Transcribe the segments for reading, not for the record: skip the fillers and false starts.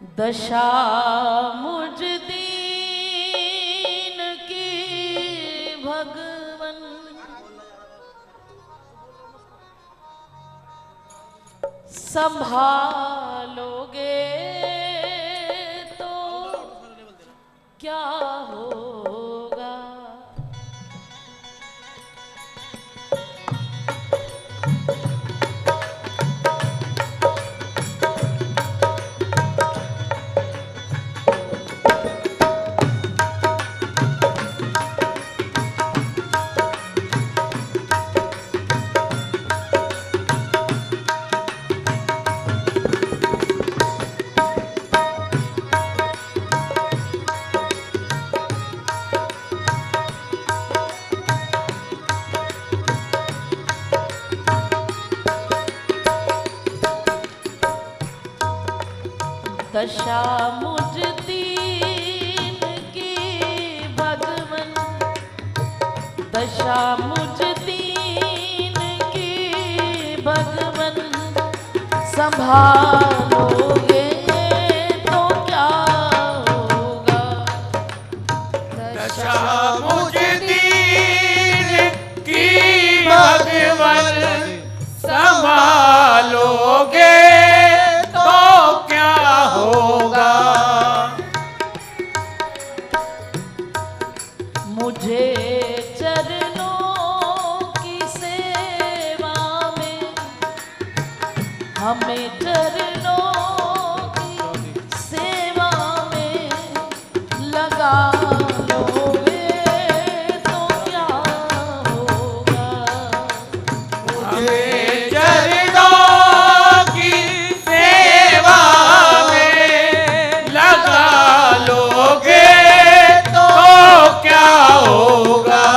दशा मुझ दीन की भगवन संभालोगे तो क्या होगा। दशा मुझ दीन की भगवन दशा मुझ दीन की भगवन संभालोगे तो क्या होगा। दशा मुझ दीन की भगवन संभालोगे तो क्या होगा। मुझे चरणों की सेवा में हमें चरणों की सेवा में लगा लोगे तो क्या होगा। मुझे चरणों की सेवा में लगा लोगे तो क्या होगा।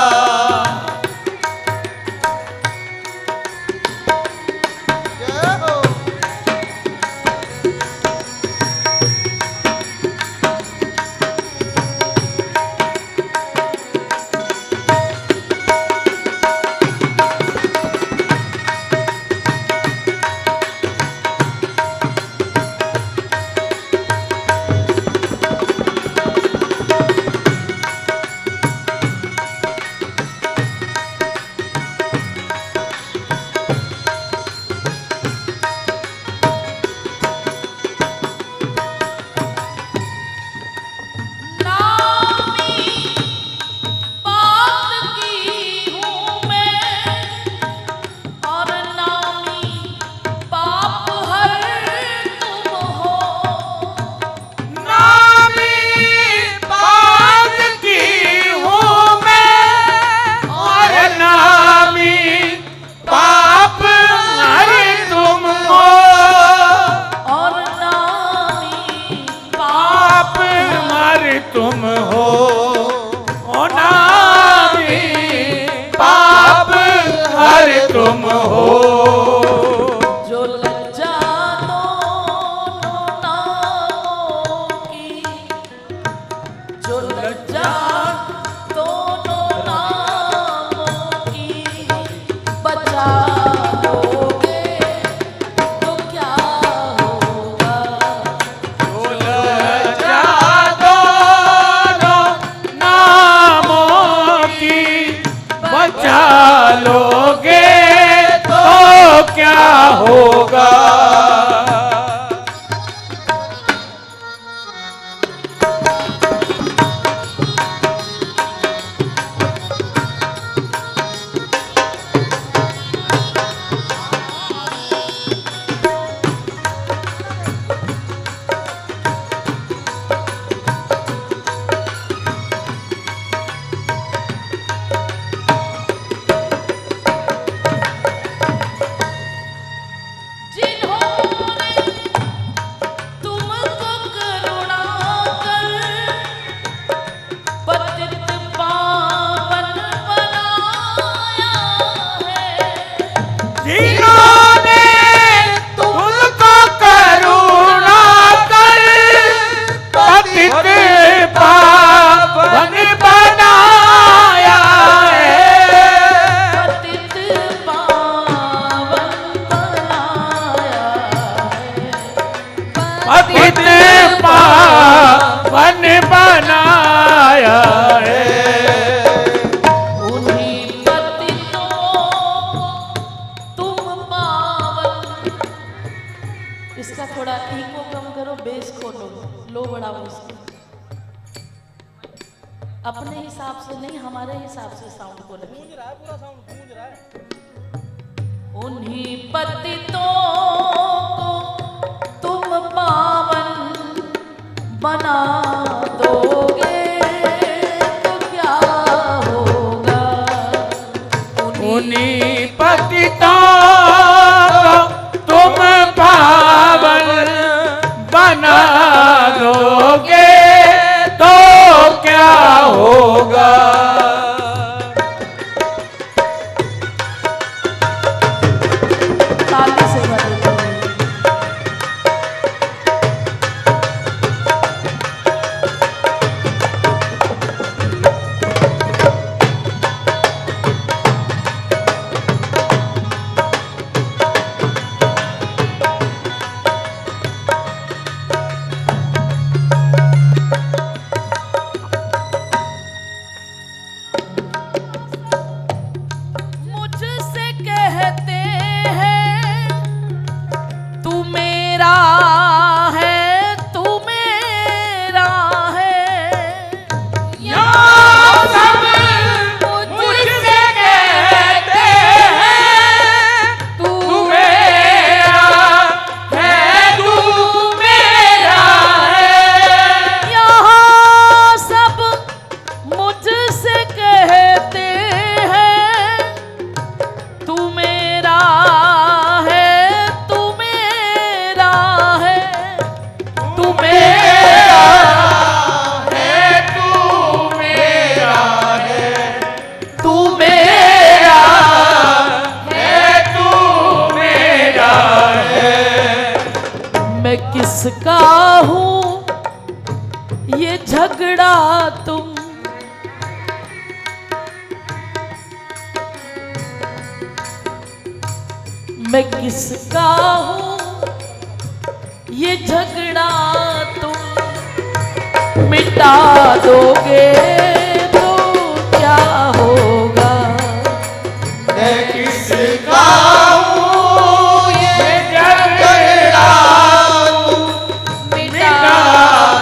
तुम हो ओ नामी पाप हर तुम हो। जो लज्जा दोनों नामों की जो लज्जा दोनों नामों की बचा लोगे तो क्या होगा। बचा लोगे तो क्या होगा। जिन्हों पतित पावन बनाया है। उन्हीं पतितों को तुम पावन। इसका थोड़ा इको कम करो, बेस खोलो, लो बढ़ाओ इसको। अपने हिसाब से नहीं, हमारे हिसाब से साउंड को रखिए। पूरा साउंड गूंज रहा है। उन्हीं पतितों को तुम पावन बना दोगे तो क्या होगा। उन्हीं पतितों को तुम पावन बना दोगे तो क्या होगा। ताली से बजाते हैं। मुझसे कहते हैं तू मेरा है, तू मेरा है। यहाँ सब मुझसे कहते हैं तू मेरा है, तू मेरा है। यहाँ सब मुझसे कहते हैं तू मेरा है, तू मेरा है। तू मेरा है, तू मेरा है, तू मेरा है, तू मेरा है। मैं किसका हूँ ये झगड़ा तुम। मैं किसका हूँ ये झगड़ा तुम मिटा दोगे तो क्या होगा। मैं किसका हूँ ये झगड़ा मिटा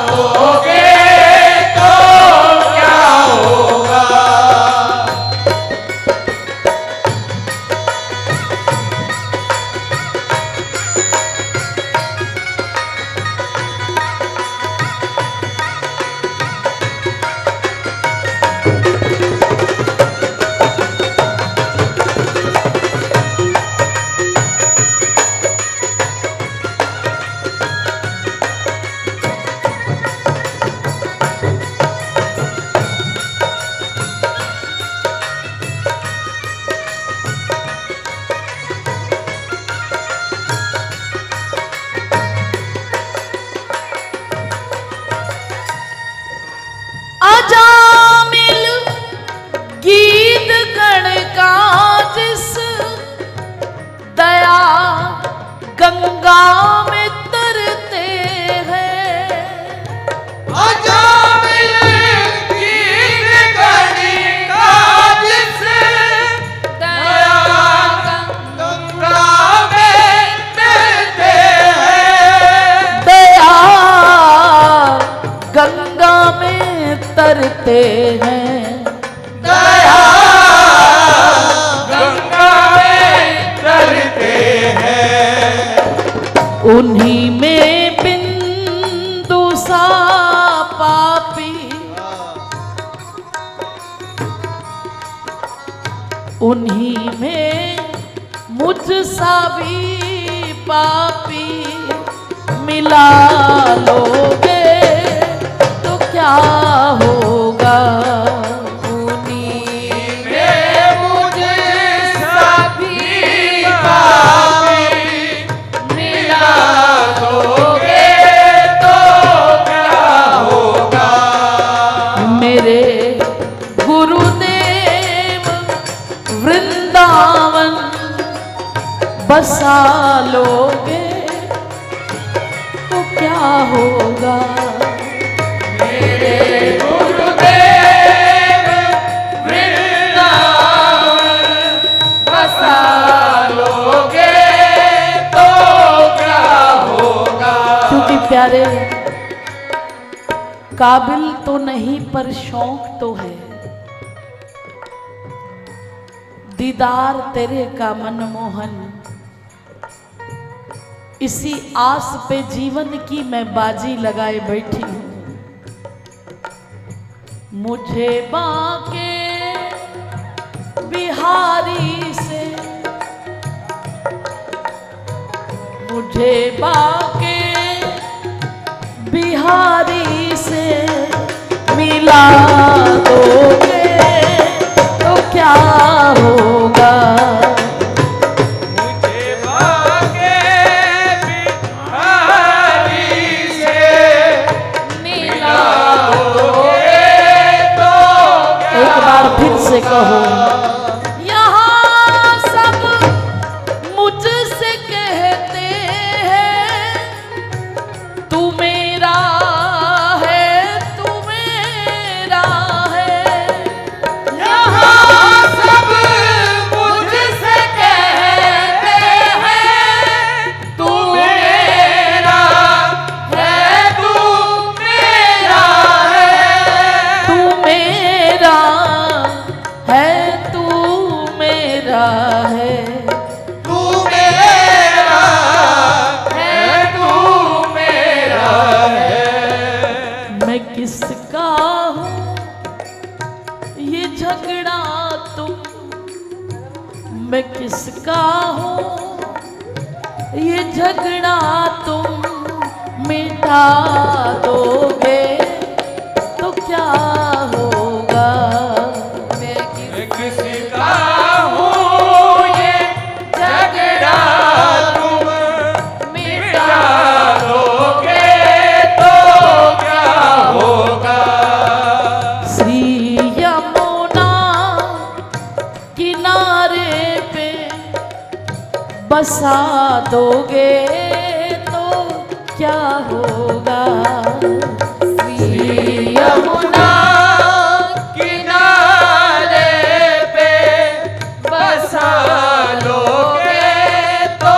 दोगे तो क्या होगा। अजामिल गीत गण का जिस दया गंगा में तरते हैं। अजामिल गीत गणिका जिस दया गंगा में तरते हैं। दया गंगा में तरते हैं। दया गंगा में तरते हैं। उन्हीं में बिंदु सा पापी, उन्हीं में मुझ सा भी पापी मिला लोगे तो क्या होगा। उन्हीं में मुझे सभी पापी मिला दोगे तो क्या होगा। मेरे गुरुदेव वृंदावन बसा लोगे तो क्या क्या होगा। मेरे गुरुदेव वृंदावन बसा लोगे तो क्या होगा। क्योंकि प्यारे काबिल तो नहीं पर शौक तो है, दीदार तेरे का मनमोहन। इसी आस पे जीवन की मैं बाजी लगाए बैठी हूं। मुझे बाके बिहारी से, मुझे बाके बिहारी से मिला दोगे तो क्या होगा। मुझे बाके बिहारी से मिला दोगे तो क्या एक बार फिर से कहो। यहाँ सब मुझसे कहते हैं तू मेरा है, तू मेरा है। यहाँ सब मुझसे कहते हैं तू मेरा है, तू मेरा है। तू मेरा है, तू मेरा है। तू मेरा है, तू मेरा है। मैं किसका हूँ ये झगड़ा तुम, मैं किसका हूँ ये झगड़ा तुम मिटा दोगे तो क्या होगा। मैं किसका हूँ ये झगड़ा तुम मिटा दोगे तो क्या होगा। श्री यमुना किनारे पे बसा दोगे तो क्या होगा। श्री यमुना किनारे पे बसा लोगे तो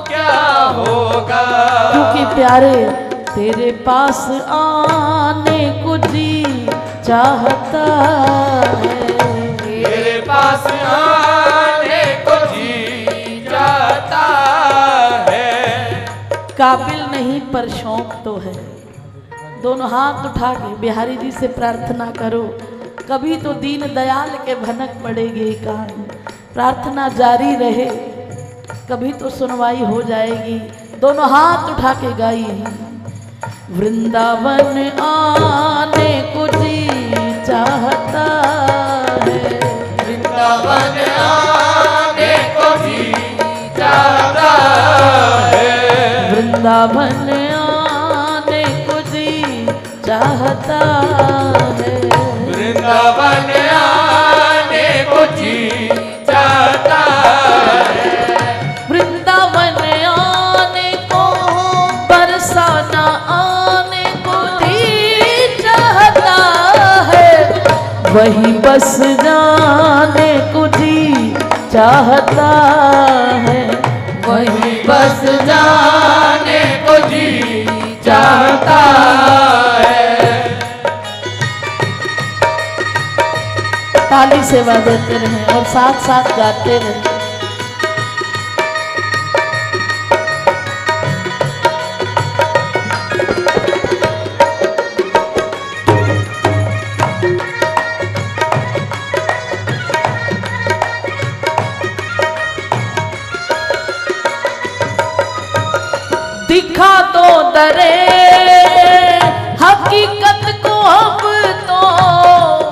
क्या होगा। क्योंकि प्यारे तेरे पास आने को जी चाहता है। तेरे पास आने को जी जाता है। काबिल नहीं पर शौक तो है। दोनों हाथ उठा के बिहारी जी से प्रार्थना करो। कभी तो दीन दयाल के भनक पड़ेगी कान, प्रार्थना जारी रहे, कभी तो सुनवाई हो जाएगी। दोनों हाथ उठा के गाइए। वृंदावन आने को जी चाहता है। वृंदावन आने को जी जाता है। वृंदावन आने को जी चाहता है। वृंदावन आने को जी जाता है। वृंदावन आने को बरसाना आने को जी चाहता है। वही बस जाने को जी चाहता है। वही बस जाने को जी चाहता है। ताली सेवा देते रहें और साथ साथ गाते रहें। दिखा तो दरे हकीकत को अब तो,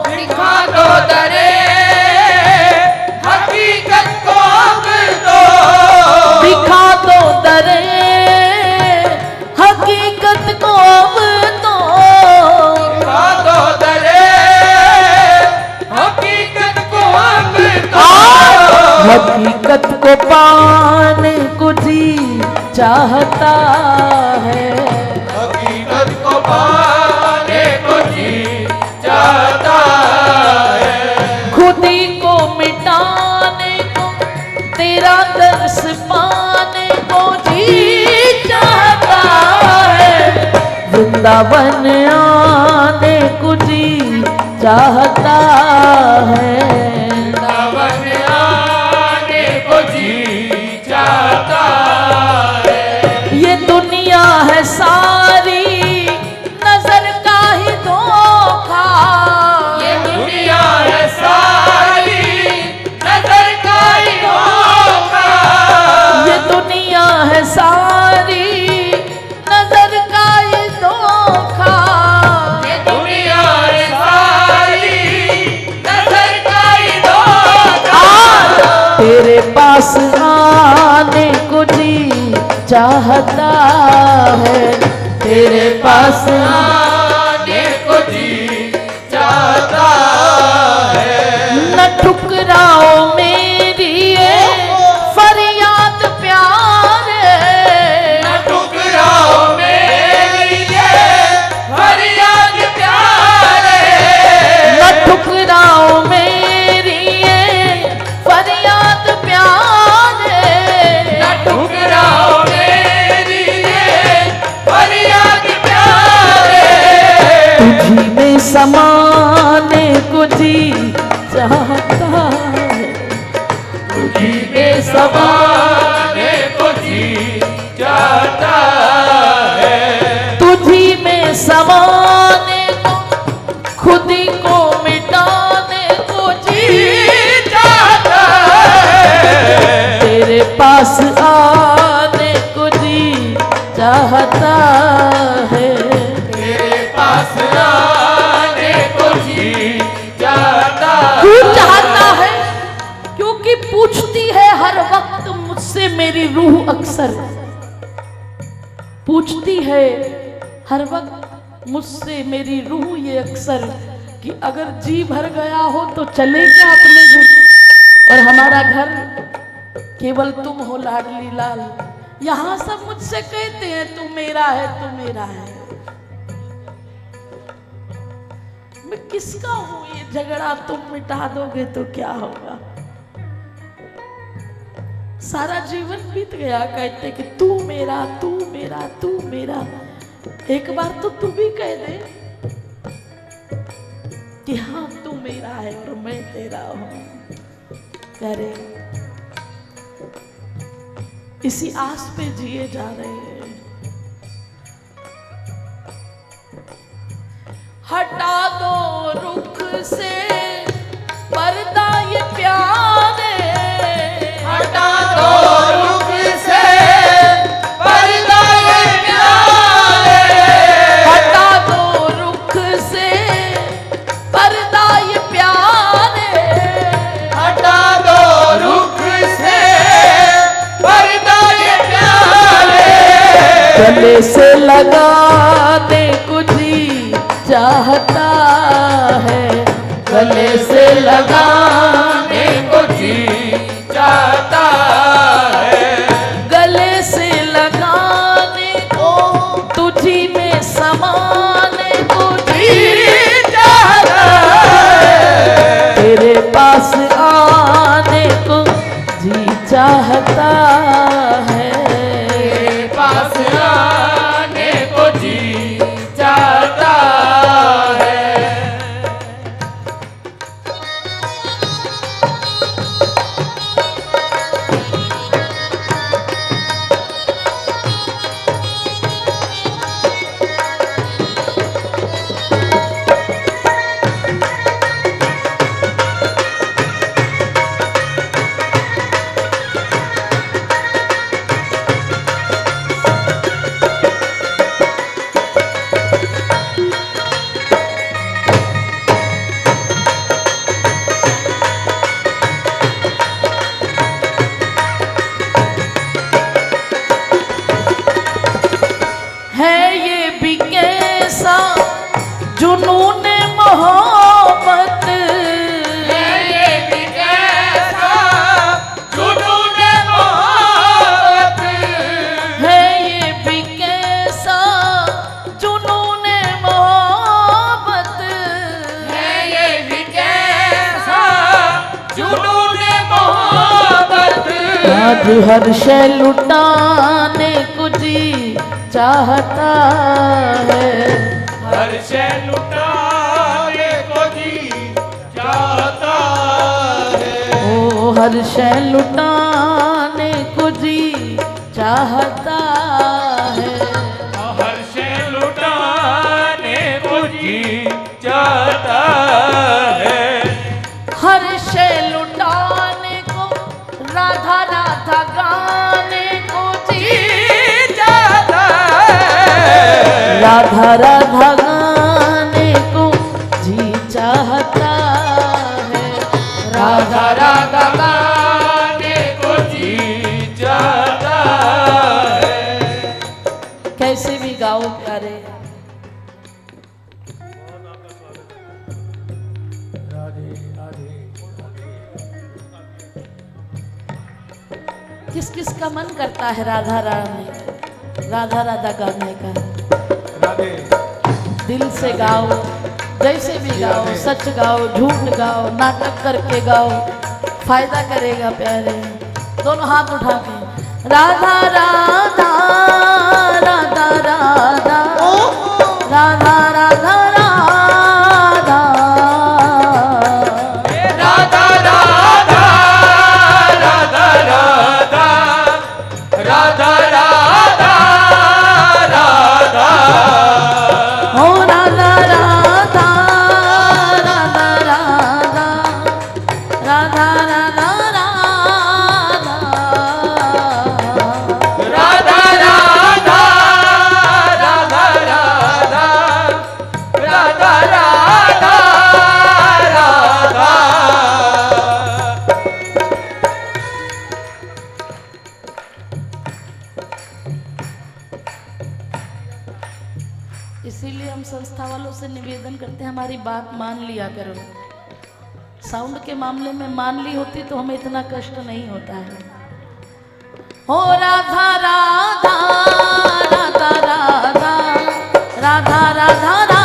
दिखा दो दरे हकीकत को अब तो। दिखा तो दरे हकीकत को अब तो। दिखा दो दरे हकीकत को अब तो। हकीकत को पाने को जी चाहता है। वृंदावन आने को जी चाहता है। वृंदावन आने को जी चाहता है। ये दुनिया है सारी नजर का ही धोखा। ये दुनिया है सारी नजर का ही धोखा। ये दुनिया है सारी नजर का ही धोखा। ये दुनिया है सारी नजर का ही धोखा। तेरे पास आने को जी चाहता है। तेरे पास आने को जी चाहता है। न ठुकराओ मेरी ये फरियाद प्यारे। न ठुकराओ मेरी ये फरियाद प्यारे। न ठुकराओ मेरी ये फरियाद प्यारे। न ठुकराओ मेरी ये फरियाद प्यारे। तुझी में समाने को जी चाहता है। तुझी में समाने को जी चाहता है। तुझी में समाने को खुदी को मिटाने को जी चाहता है। तेरे पास आने को जी चाहता है। तेरे पास आने को जी चाहता क्यों चाहता है? क्योंकि पूछती है हर वक्त मुझसे मेरी रूह अक्सर। पूछती है हर वक्त मुझसे मेरी रूह ये अक्सर कि अगर जी भर गया हो तो चले क्या अपने घर। और हमारा घर केवल तुम हो लाडली लाल। यहाँ सब मुझसे कहते हैं तू मेरा है, तू मेरा है। मैं किसका हूं? ये झगड़ा तुम मिटा दोगे तो क्या होगा? सारा जीवन बीत गया कहते कि तू मेरा, तू मेरा, तू मेरा। एक बार तो तू भी कह दे कि हाँ तू मेरा है और मैं तेरा हूं। प्यारे, इसी आस पे जिए जा रहे हैं। हटा दो रुख से पर्दा ये प्यारे। हटा दो रुख से पर्दा ये प्यारे। हटा दो रुख से पर्दा ये प्यारे। हटा दो रुख से पर्दा ये प्यारे। गले से लगाने को जी चाहता है। गले से लगाने को जी चाहता है। गले से लगाने को तुझी में समाने को जी चाहता है। तेरे पास आने को जी चाहता है। तेरे पास आने को जी चाहता है। है ये भी कैसा जुनून मोहब्बत। ये भी कैसा जुनून मोहब्बत। है ये भी कैसा जुनून मोहब्बत। है ये भी कैसा जुनून मोहब्बत। आज हर शय लुटाने को जी चाहता है। हर्ष लुटाने को जी चाहता है। ओ हर्ष लुटाने को जी चाहता है। हर्ष लुटाने को जी चाहता है। हर्ष लुटाने को राधा राधा गाने को जी चाहता है। राधा राधा गाने को जी चाहता है। राधा राधा गाने को जी चाहता है। कैसे भी गाओ प्यारे। किस किस का मन करता है राधा राधा गाने का। राधे दिल से गाओ, जैसे भी गाओ, सच गाओ, झूठ गाओ, नाटक करके गाओ, फायदा करेगा प्यारे। दोनों हाथ उठा के राधा राधा राधा राधा राधा राधा राधा राधा राधा राधा राधा राधा राधा हो राधा राधा राधा राधा राधा राधा राधा राधा राधा राधा राधा राधा। इसीलिए हम संस्था वालों से निवेदन करते हैं हमारी बात मान लिया करो। साउंड के मामले में मान ली होती तो हमें इतना कष्ट नहीं होता है। हो राधा राधा राधा राधा राधा राधा राधा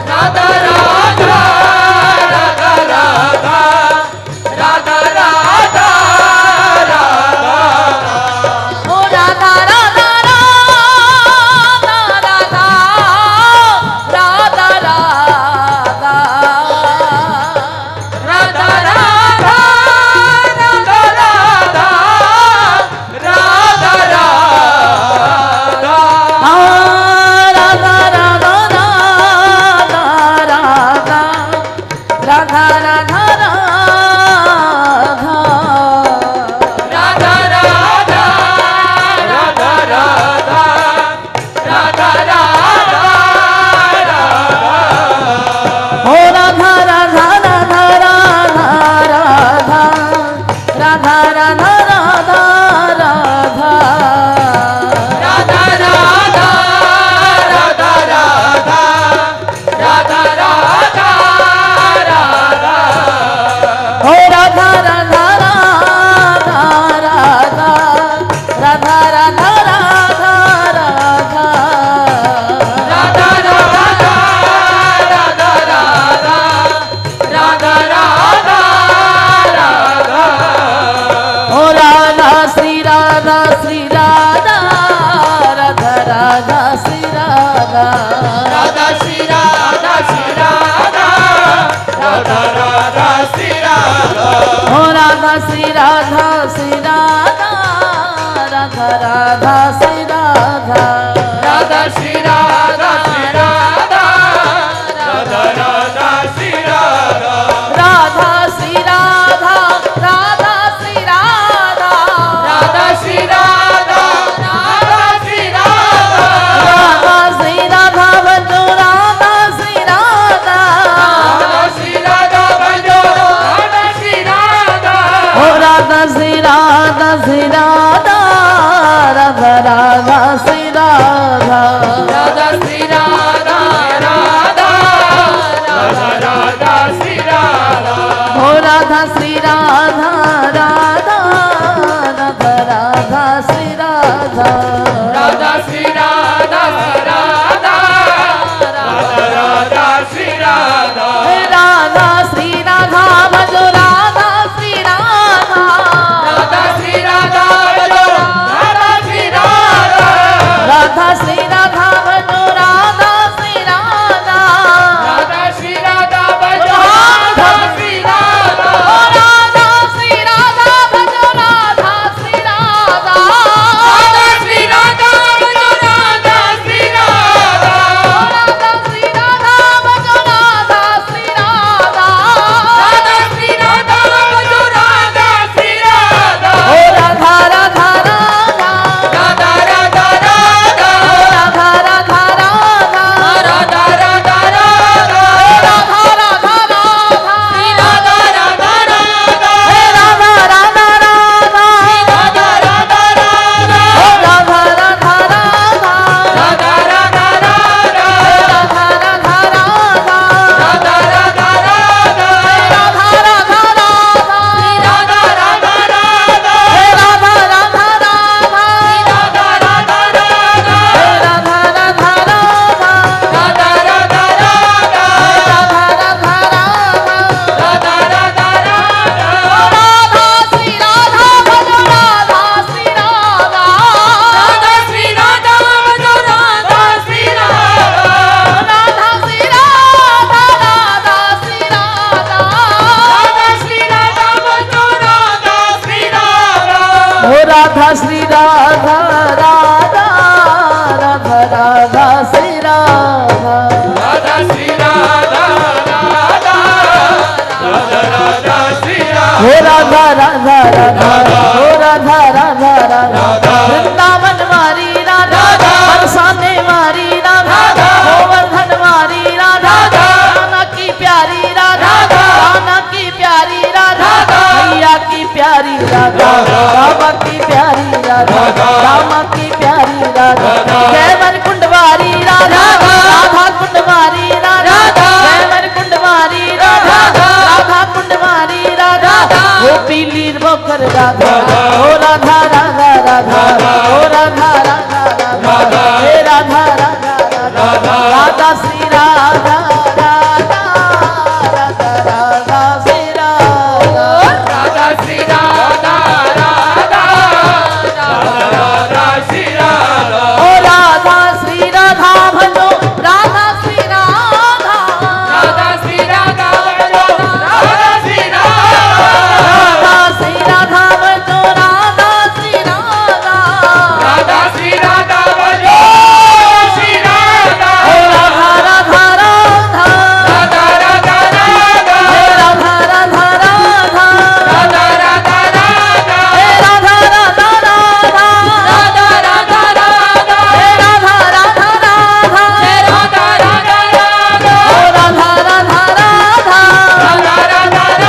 राधा राधा राधा राधा राधा राधा राधा। हो राधा राधा राधा राधा राधा राधा राधा राधा राधा राधा राधा राधा। राधा राधा राधा राधा राधा राधा राधा राधा राधा राधा राधा राधा राधा। हो राधा राधा राधा राधा राधा राधा राधा राधा राधा राधा राधा राधा राधा राधा। हो राधा राधा राधा राधा राधा राधा राधा राधा राधा राधा राधा राधा राधा राधा। हो राधा श्री राधा श्री राधा राधा राधा श्री राधा राधा श्री राधा श्री राधा राधा राधा श्री राधा। हो राधा श्री राधा श्री राधा राधा राधा श्री राधा राधा श्री राधा श्री राधा राधा राधा श्री राधा। राधा श्री राधा राधा श्री राधा राधा श्री राधा राधा श्री राधा। राधा श्री राधा बंधु राधा श्री राधा राधा श्री राधा बंजो राधा श्री राधा। हो राधा श्री राधा श्री राधा राधा राधा श्री राधा राधा श्री राधा राधा राधा राधा श्री राधा। हो राधा श्री राधा राधा राधा राधा श्री राधा राधा श्री राधा राधा राधा राधा श्री राधा। राधा श्री राधा भजो राधा श्री राधा राधा श्री राधा बजो राधा राधा श्री राधा राधा श्री राधा राधा राधा राधा श्री राधा हो राधा राधा राधा हो राधा राधा राधा वृंदावन वारी राधा बरसाने वारी राधा गोवर्धन वारी राधा राना की प्यारी राधा राना की प्यारी राधा मैया की प्यारी राधा बाबा की प्यारी राधा रामा की प्यारी राधा जयवर कुंडवारी राधा राधा कुंडवारी राधा जयवर कुंडवारी राधा राधा कुंडवारी राधा वो पीली बोकर राधा ओ राधा राधा राधा ओ राधा राधा राधा हे राधा राधा राधा राधा श्री राधा राधा राधा राधा श्री राधा राधा श्री राधा राधा राधा श्री राधा ओ राधा श्री राधा भजो राधा श्री राधा राधा श्री राधा राधा श्री राधा राधा श्री राधा भजो राधा श्री राधा राधा श्री राधा बजो श्री राधा ओ राधा राधा राधा राधा राधा राधा हे राधा राधा राधा राधा राधा राधा हे राधा राधा राधा राधा राधा राधा हे राधा राधा राधा राधा राधा राधा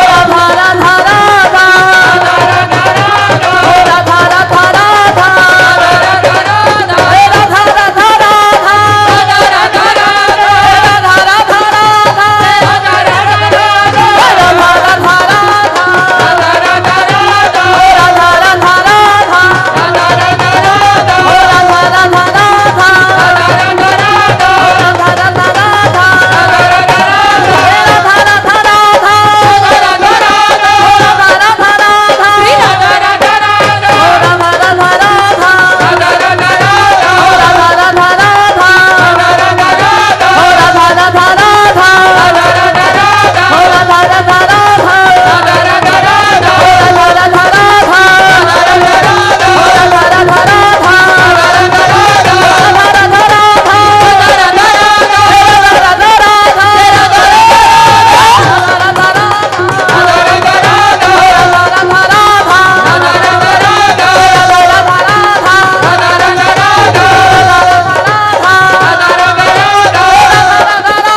ओ राधा राधा राधा राधा राधा राधा ओ राधा राधा राधा ओ राधा राधा राधा हे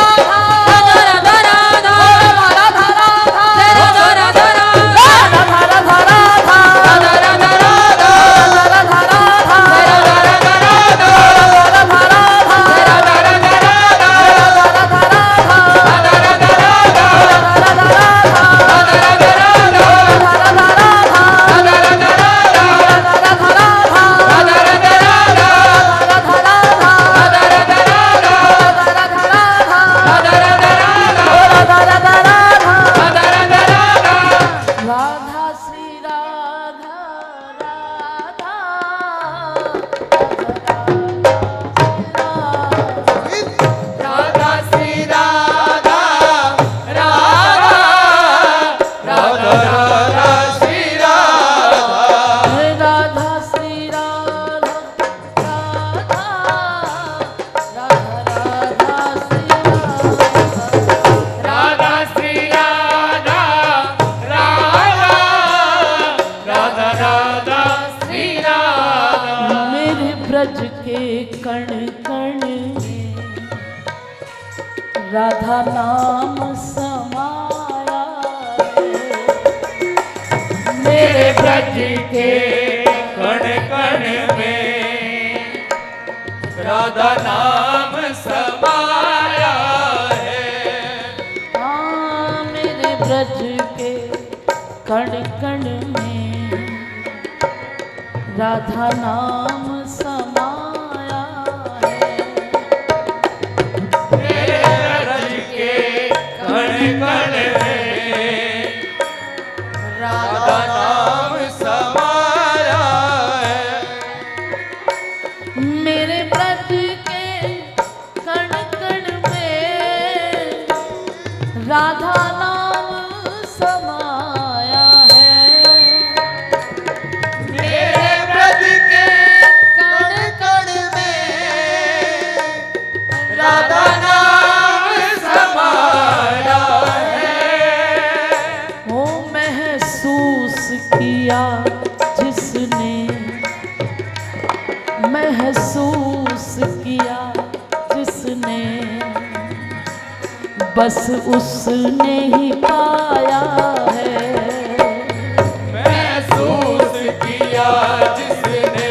राधा राधा राधा राधा श्री राधा राधा राधा श्री राधा राधा राधा राधा श्री राधा राधा श्री राधा राधा राधा राधा श्री राधा राधा श्री राधा राधा राधा राधा श्री राधा मेरे ब्रज के कण कण में राधा नाम समाया है। मेरे ब्रज के कण कण में राधा नाम समाया है हाँ मेरे ब्रज के कण कण में राधा नाम समाया है। मेरे ब्रज के कण कण में राधा नाम समाया है मेरे ब्रज के कण कण में राधा नाम समाया है। मेरे ब्रज के कण कण में महसूस किया जिसने, बस उसने ही पाया है। महसूस किया जिसने,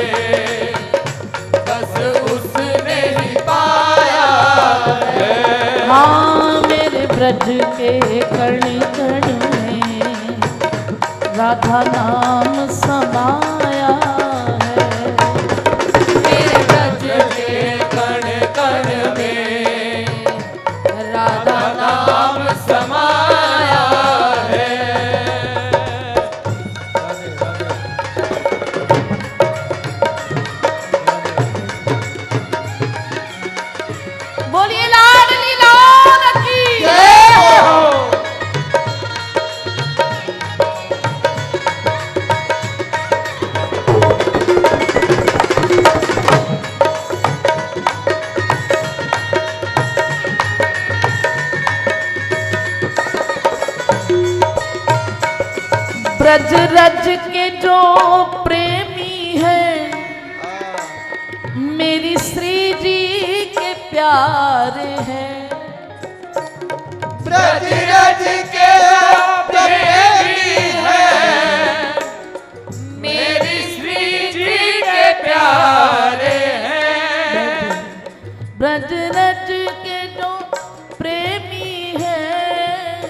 बस उसने ही पाया है। हाँ मेरे ब्रज के कण कण में राधा नाम समाया है। मेरे ब्रज के कण कण में राधा नाम समाया है। बोलिए लाडली लाल की जय हो। ब्रज रज के जो प्रेमी हैं, मेरी श्री जी के प्यारे हैं। ब्रज रज के प्रेमी हैं, मेरी श्री जी के प्यारे हैं। ब्रज रज के जो प्रेमी हैं,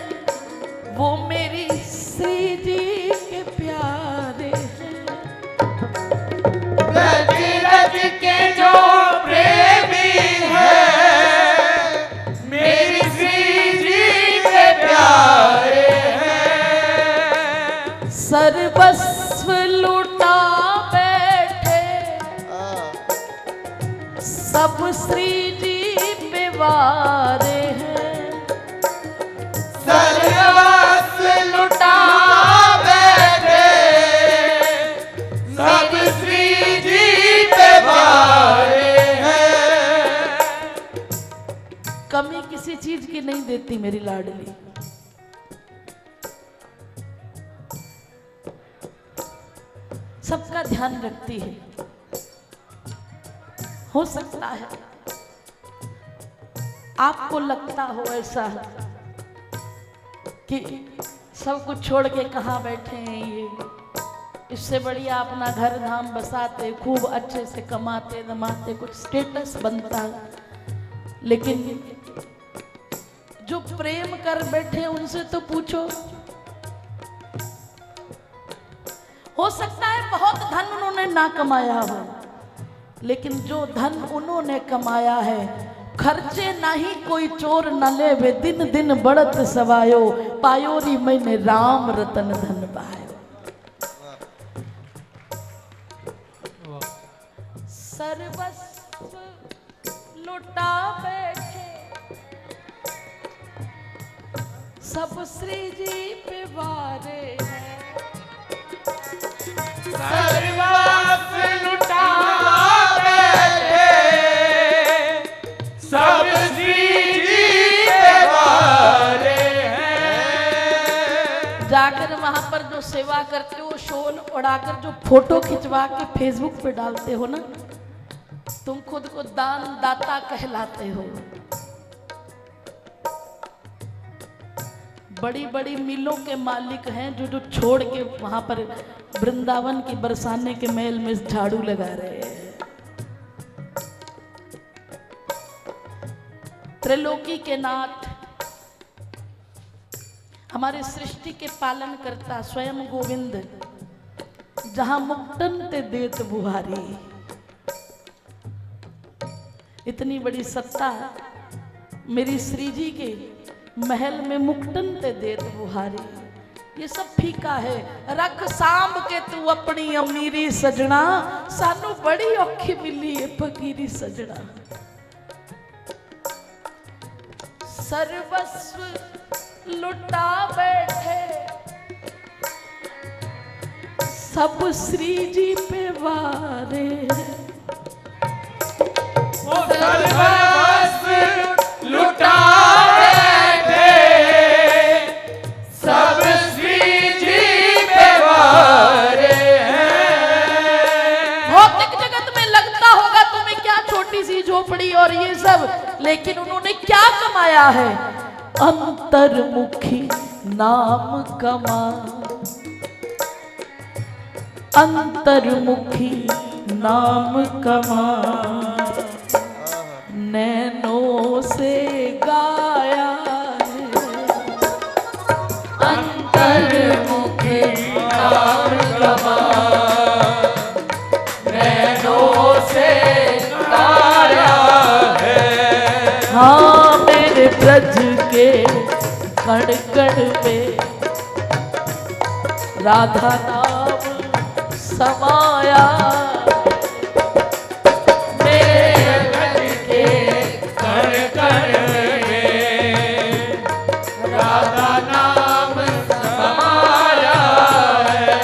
वो मेरी श्री जी के प्यारे हैं। ब्रज रज के जो प्रेमी हैं, मेरी श्री जी के प्यारे हैं। सर्वस्व लुटा बैठे सब श्री जी पे वारे हैं। सर्वस्व लुटा बैठे सब श्री जी पे वारे हैं। कमी किसी चीज की नहीं देती मेरी लाडली। सबका ध्यान रखती है। हो सकता है आपको लगता हो ऐसा कि सब कुछ छोड़ के कहाँ बैठे हैं ये, इससे बढ़िया अपना घर धाम बसाते, खूब अच्छे से कमाते दमाते, कुछ स्टेटस बनता। लेकिन जो प्रेम कर बैठे उनसे तो पूछो। हो सकता है बहुत धन उन्होंने ना कमाया हो, लेकिन जो धन उन्होंने कमाया है, खर्चे नहीं कोई चोर न ले वे, दिन दिन बढ़त सवायो, पायोरी मैंने राम रतन धन पायो। सर्वस्व लुटा बैठे सब श्री जी पे वारे हैं। सर्वस्व लुटा बैठे सब श्री जी पे वारे हैं। जाकर वहां पर जो सेवा करते हो, शोल उड़ाकर जो फोटो खिंचवा के फेसबुक पे डालते हो ना, तुम खुद को दान दाता कहलाते हो। बड़ी बड़ी मिलों के मालिक हैं जो छोड़ के वहां पर वृंदावन की बरसाने के महल में झाड़ू लगा रहे हैं। त्रिलोकी के नाथ, हमारे सृष्टि के पालन करता स्वयं गोविंद, जहां मुक्तन ते देत बुहारी। इतनी बड़ी सत्ता मेरी श्री जी के महल में मुक्तन ते देत बुहारी। ये सब फीका है। रख सांभ के तू अपनी अमीरी सजना, सानू बड़ी औखी मिली है फकीरी सजना। सर्वस्व लुटा बैठे सब श्री जी पे वारे। सर्वस्व लुटा बैठे सब श्री जी पे वारे हैं। भौतिक जगत में लगता होगा तुम झोपड़ी और ये सब, लेकिन उन्होंने क्या कमाया है? अंतर्मुखी नाम कमा, अंतर्मुखी नाम कमा, नैनों से गाया है। अंतर्मुखी नाम कमा, नैनों से गाया है। हाँ मेरे ब्रज के कण कण में राधा नाम समाया, मेरे ब्रज के कण कण में राधा नाम समाया है।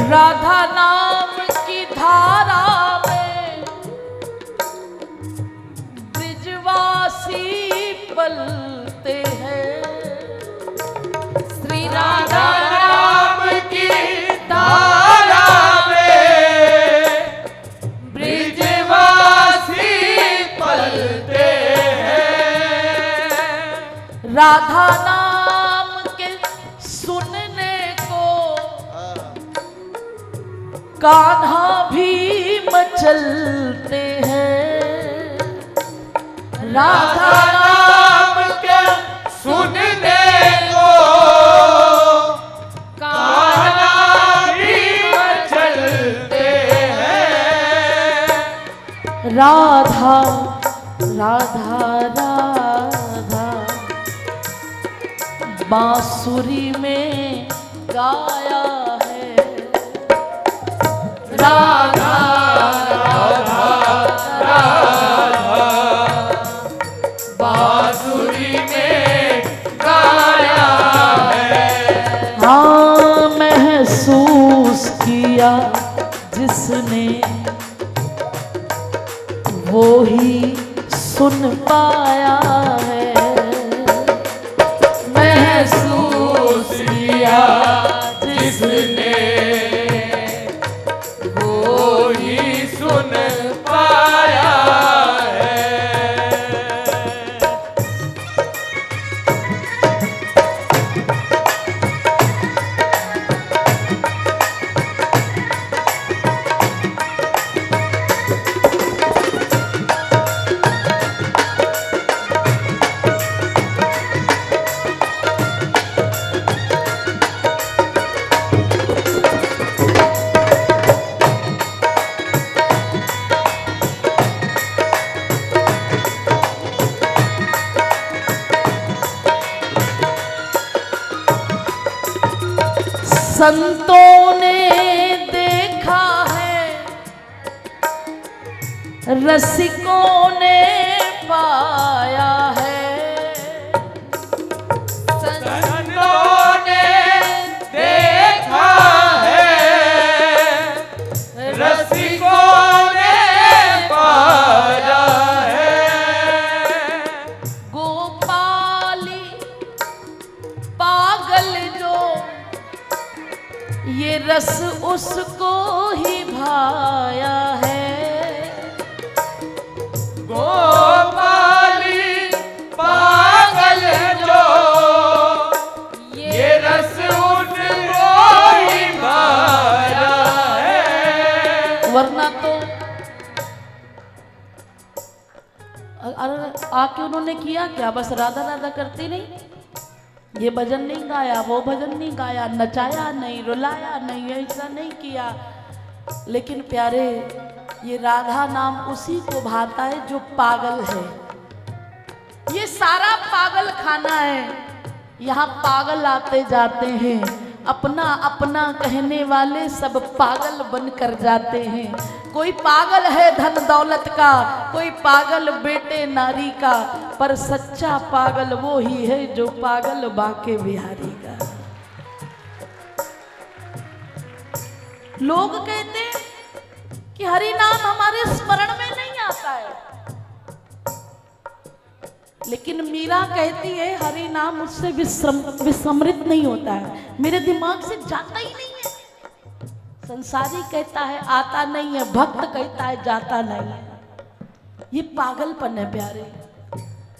राधा नाम की धारा में ब्रिजवासी पलते हैं। श्री राधा नाम की धारा में ब्रिजवासी पलते हैं। राधा नाम के सुनने को कान्हा भी मचलते हैं। राधा नाम के सुनने को कान्हा भी मचलते हैं। राधा राधा राधा बांसुरी में गाया है। राधा राधा राधा बांसुरी में गाया है। हाँ महसूस किया जिसने वो ही सुन पाया है। महसूस किया जिसने वो ही सुन पाया है। संतों ने देखा है, रसिकों ने पाया है। संतों ने देखा है, रसिकों ने पाया है। गोपाली पागल जो ये रस उसको ही भाया है। गोपाली पागल जो ये रस उसको ही भाया है। वरना तो आके उन्होंने किया क्या? बस राधा राधा करती नहीं, ये भजन नहीं गाया, वो भजन नहीं गाया, नचाया नहीं, रुलाया नहीं, ऐसा नहीं किया। लेकिन प्यारे ये राधा नाम उसी को भाता है जो पागल है। ये सारा पागल खाना है, यहाँ पागल आते जाते हैं, अपना अपना कहने वाले सब पागल बनकर जाते हैं। कोई पागल है धन दौलत का, कोई पागल बेटे नारी का, पर सच्चा पागल वो ही है जो पागल बांके बिहारी का। लोग कहते हैं कि हरि नाम हमारे स्मरण में नहीं आता है, लेकिन मीरा कहती है हरि नाम मुझसे विस्मृत नहीं होता है, मेरे दिमाग से जाता ही नहीं है। संसारी कहता है आता नहीं है, भक्त कहता है जाता नहीं है। ये पागलपन है प्यारे।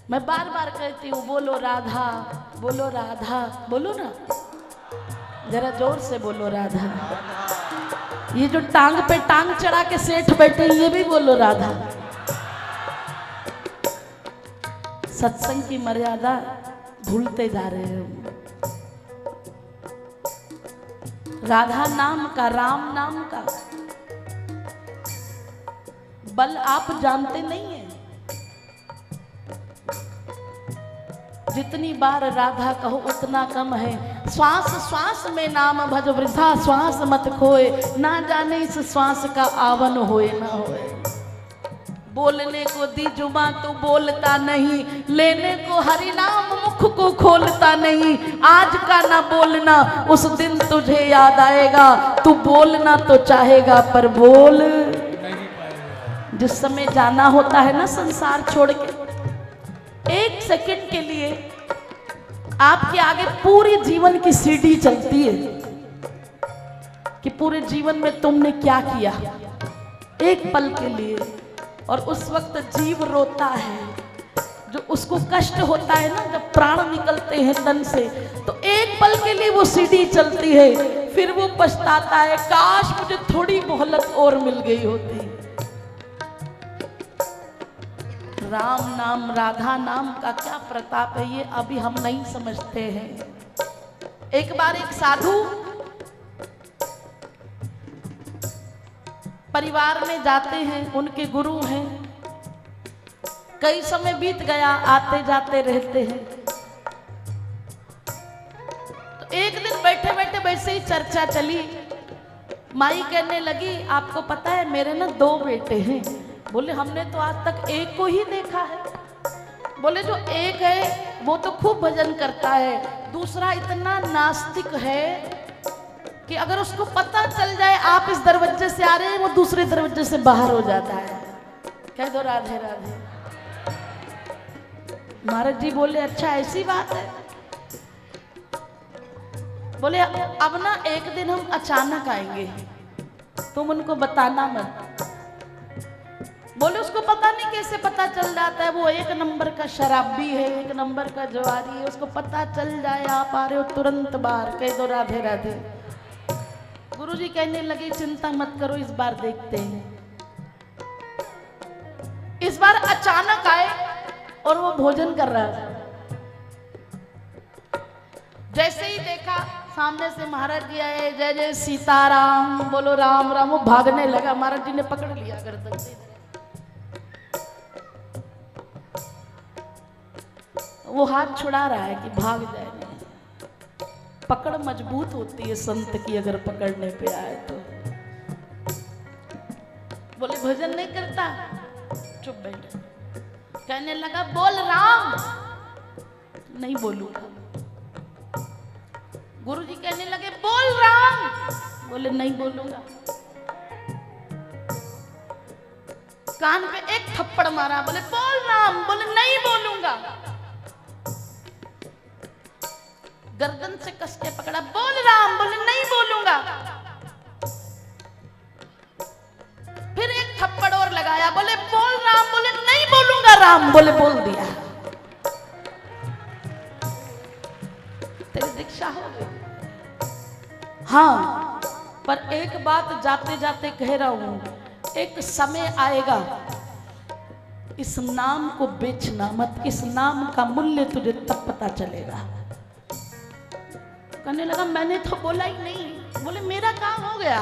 मैं बार बार कहती हूँ बोलो राधा, बोलो राधा, बोलो ना, जरा जोर से बोलो राधा। ये जो टांग पे टांग चढ़ा के सेठ बैठे ये भी बोलो राधा। सत्संग की मर्यादा भूलते जा रहे हैं। राधा नाम का, राम नाम का बल आप जानते नहीं हैं। जितनी बार राधा कहो उतना कम है। श्वास श्वास में नाम भज वृथा श्वास मत खोए, ना जाने इस श्वास का आवन होए ना होए। बोलने को दी जुबां तू बोलता नहीं, लेने को हरि नाम मुख को खोलता नहीं। आज का ना बोलना उस दिन तुझे याद आएगा, तू बोलना तो चाहेगा पर बोल नहीं पाएगा। जिस समय जाना होता है ना संसार छोड़ के, एक सेकंड के लिए आपके आगे पूरी जीवन की सीढ़ी चलती है कि पूरे जीवन में तुमने क्या किया, एक पल के लिए। और उस वक्त जीव रोता है, जो उसको कष्ट होता है ना, जब प्राण निकलते हैं तन से, तो एक पल के लिए वो सीढ़ी चलती है, फिर वो पछताता है काश मुझे थोड़ी मोहलत और मिल गई होती। राम नाम राधा नाम का क्या प्रताप है, ये अभी हम नहीं समझते हैं। एक बार एक साधु परिवार में जाते हैं, उनके गुरु हैं, कई समय बीत गया, आते जाते रहते हैं। तो एक दिन बैठे बैठे वैसे ही चर्चा चली, माई कहने लगी आपको पता है मेरे ना 2 बेटे हैं। बोले हमने तो आज तक एक को ही देखा है। बोले जो एक है वो तो खूब भजन करता है, दूसरा इतना नास्तिक है कि अगर उसको पता चल जाए आप इस दरवाजे से आ रहे हैं, वो दूसरे दरवाजे से बाहर हो जाता है। कह दो राधे राधे। महाराज जी बोले अच्छा ऐसी बात है। बोले अब ना एक दिन हम अचानक आएंगे, तुम उनको बताना मत। बोले उसको पता नहीं कैसे पता चल जाता है, वो एक नंबर का शराबी है, एक नंबर का जवारी है, उसको पता चल जाए आप आ रहे हो तुरंत बाहर। कह दो राधे राधे। गुरुजी कहने लगे चिंता मत करो, इस बार देखते हैं। इस बार अचानक आए और वो भोजन कर रहा था। जैसे ही देखा सामने से महाराज जी आए, जय जय सीताराम, बोलो राम राम। वो भागने लगा, महाराज जी ने पकड़ लिया गर्दन से। वो हाथ छुड़ा रहा है कि भाग जाए। पकड़ मजबूत होती है संत की, अगर पकड़ने पे आए तो। बोले भजन नहीं करता, चुप बैठ। कहने लगा बोल राम। नहीं बोलूंगा। गुरुजी कहने लगे बोल राम। बोले नहीं बोलूंगा। कान पे एक थप्पड़ मारा, बोले बोल राम। बोले नहीं बोलूंगा। गर्दन से कस के पकड़ा, बोल राम। बोले नहीं बोलूंगा। फिर एक थप्पड़ और लगाया, बोले बोल राम। बोले नहीं बोलूंगा राम। बोले बोल दिया। तेरी दीक्षा हो गई। हाँ, पर एक बात जाते जाते कह रहा हूं, एक समय आएगा इस नाम को बेचना मत, इस नाम का मूल्य तुझे तब पता चलेगा। कहने लगा मैंने तो बोला ही नहीं। बोले मेरा काम हो गया।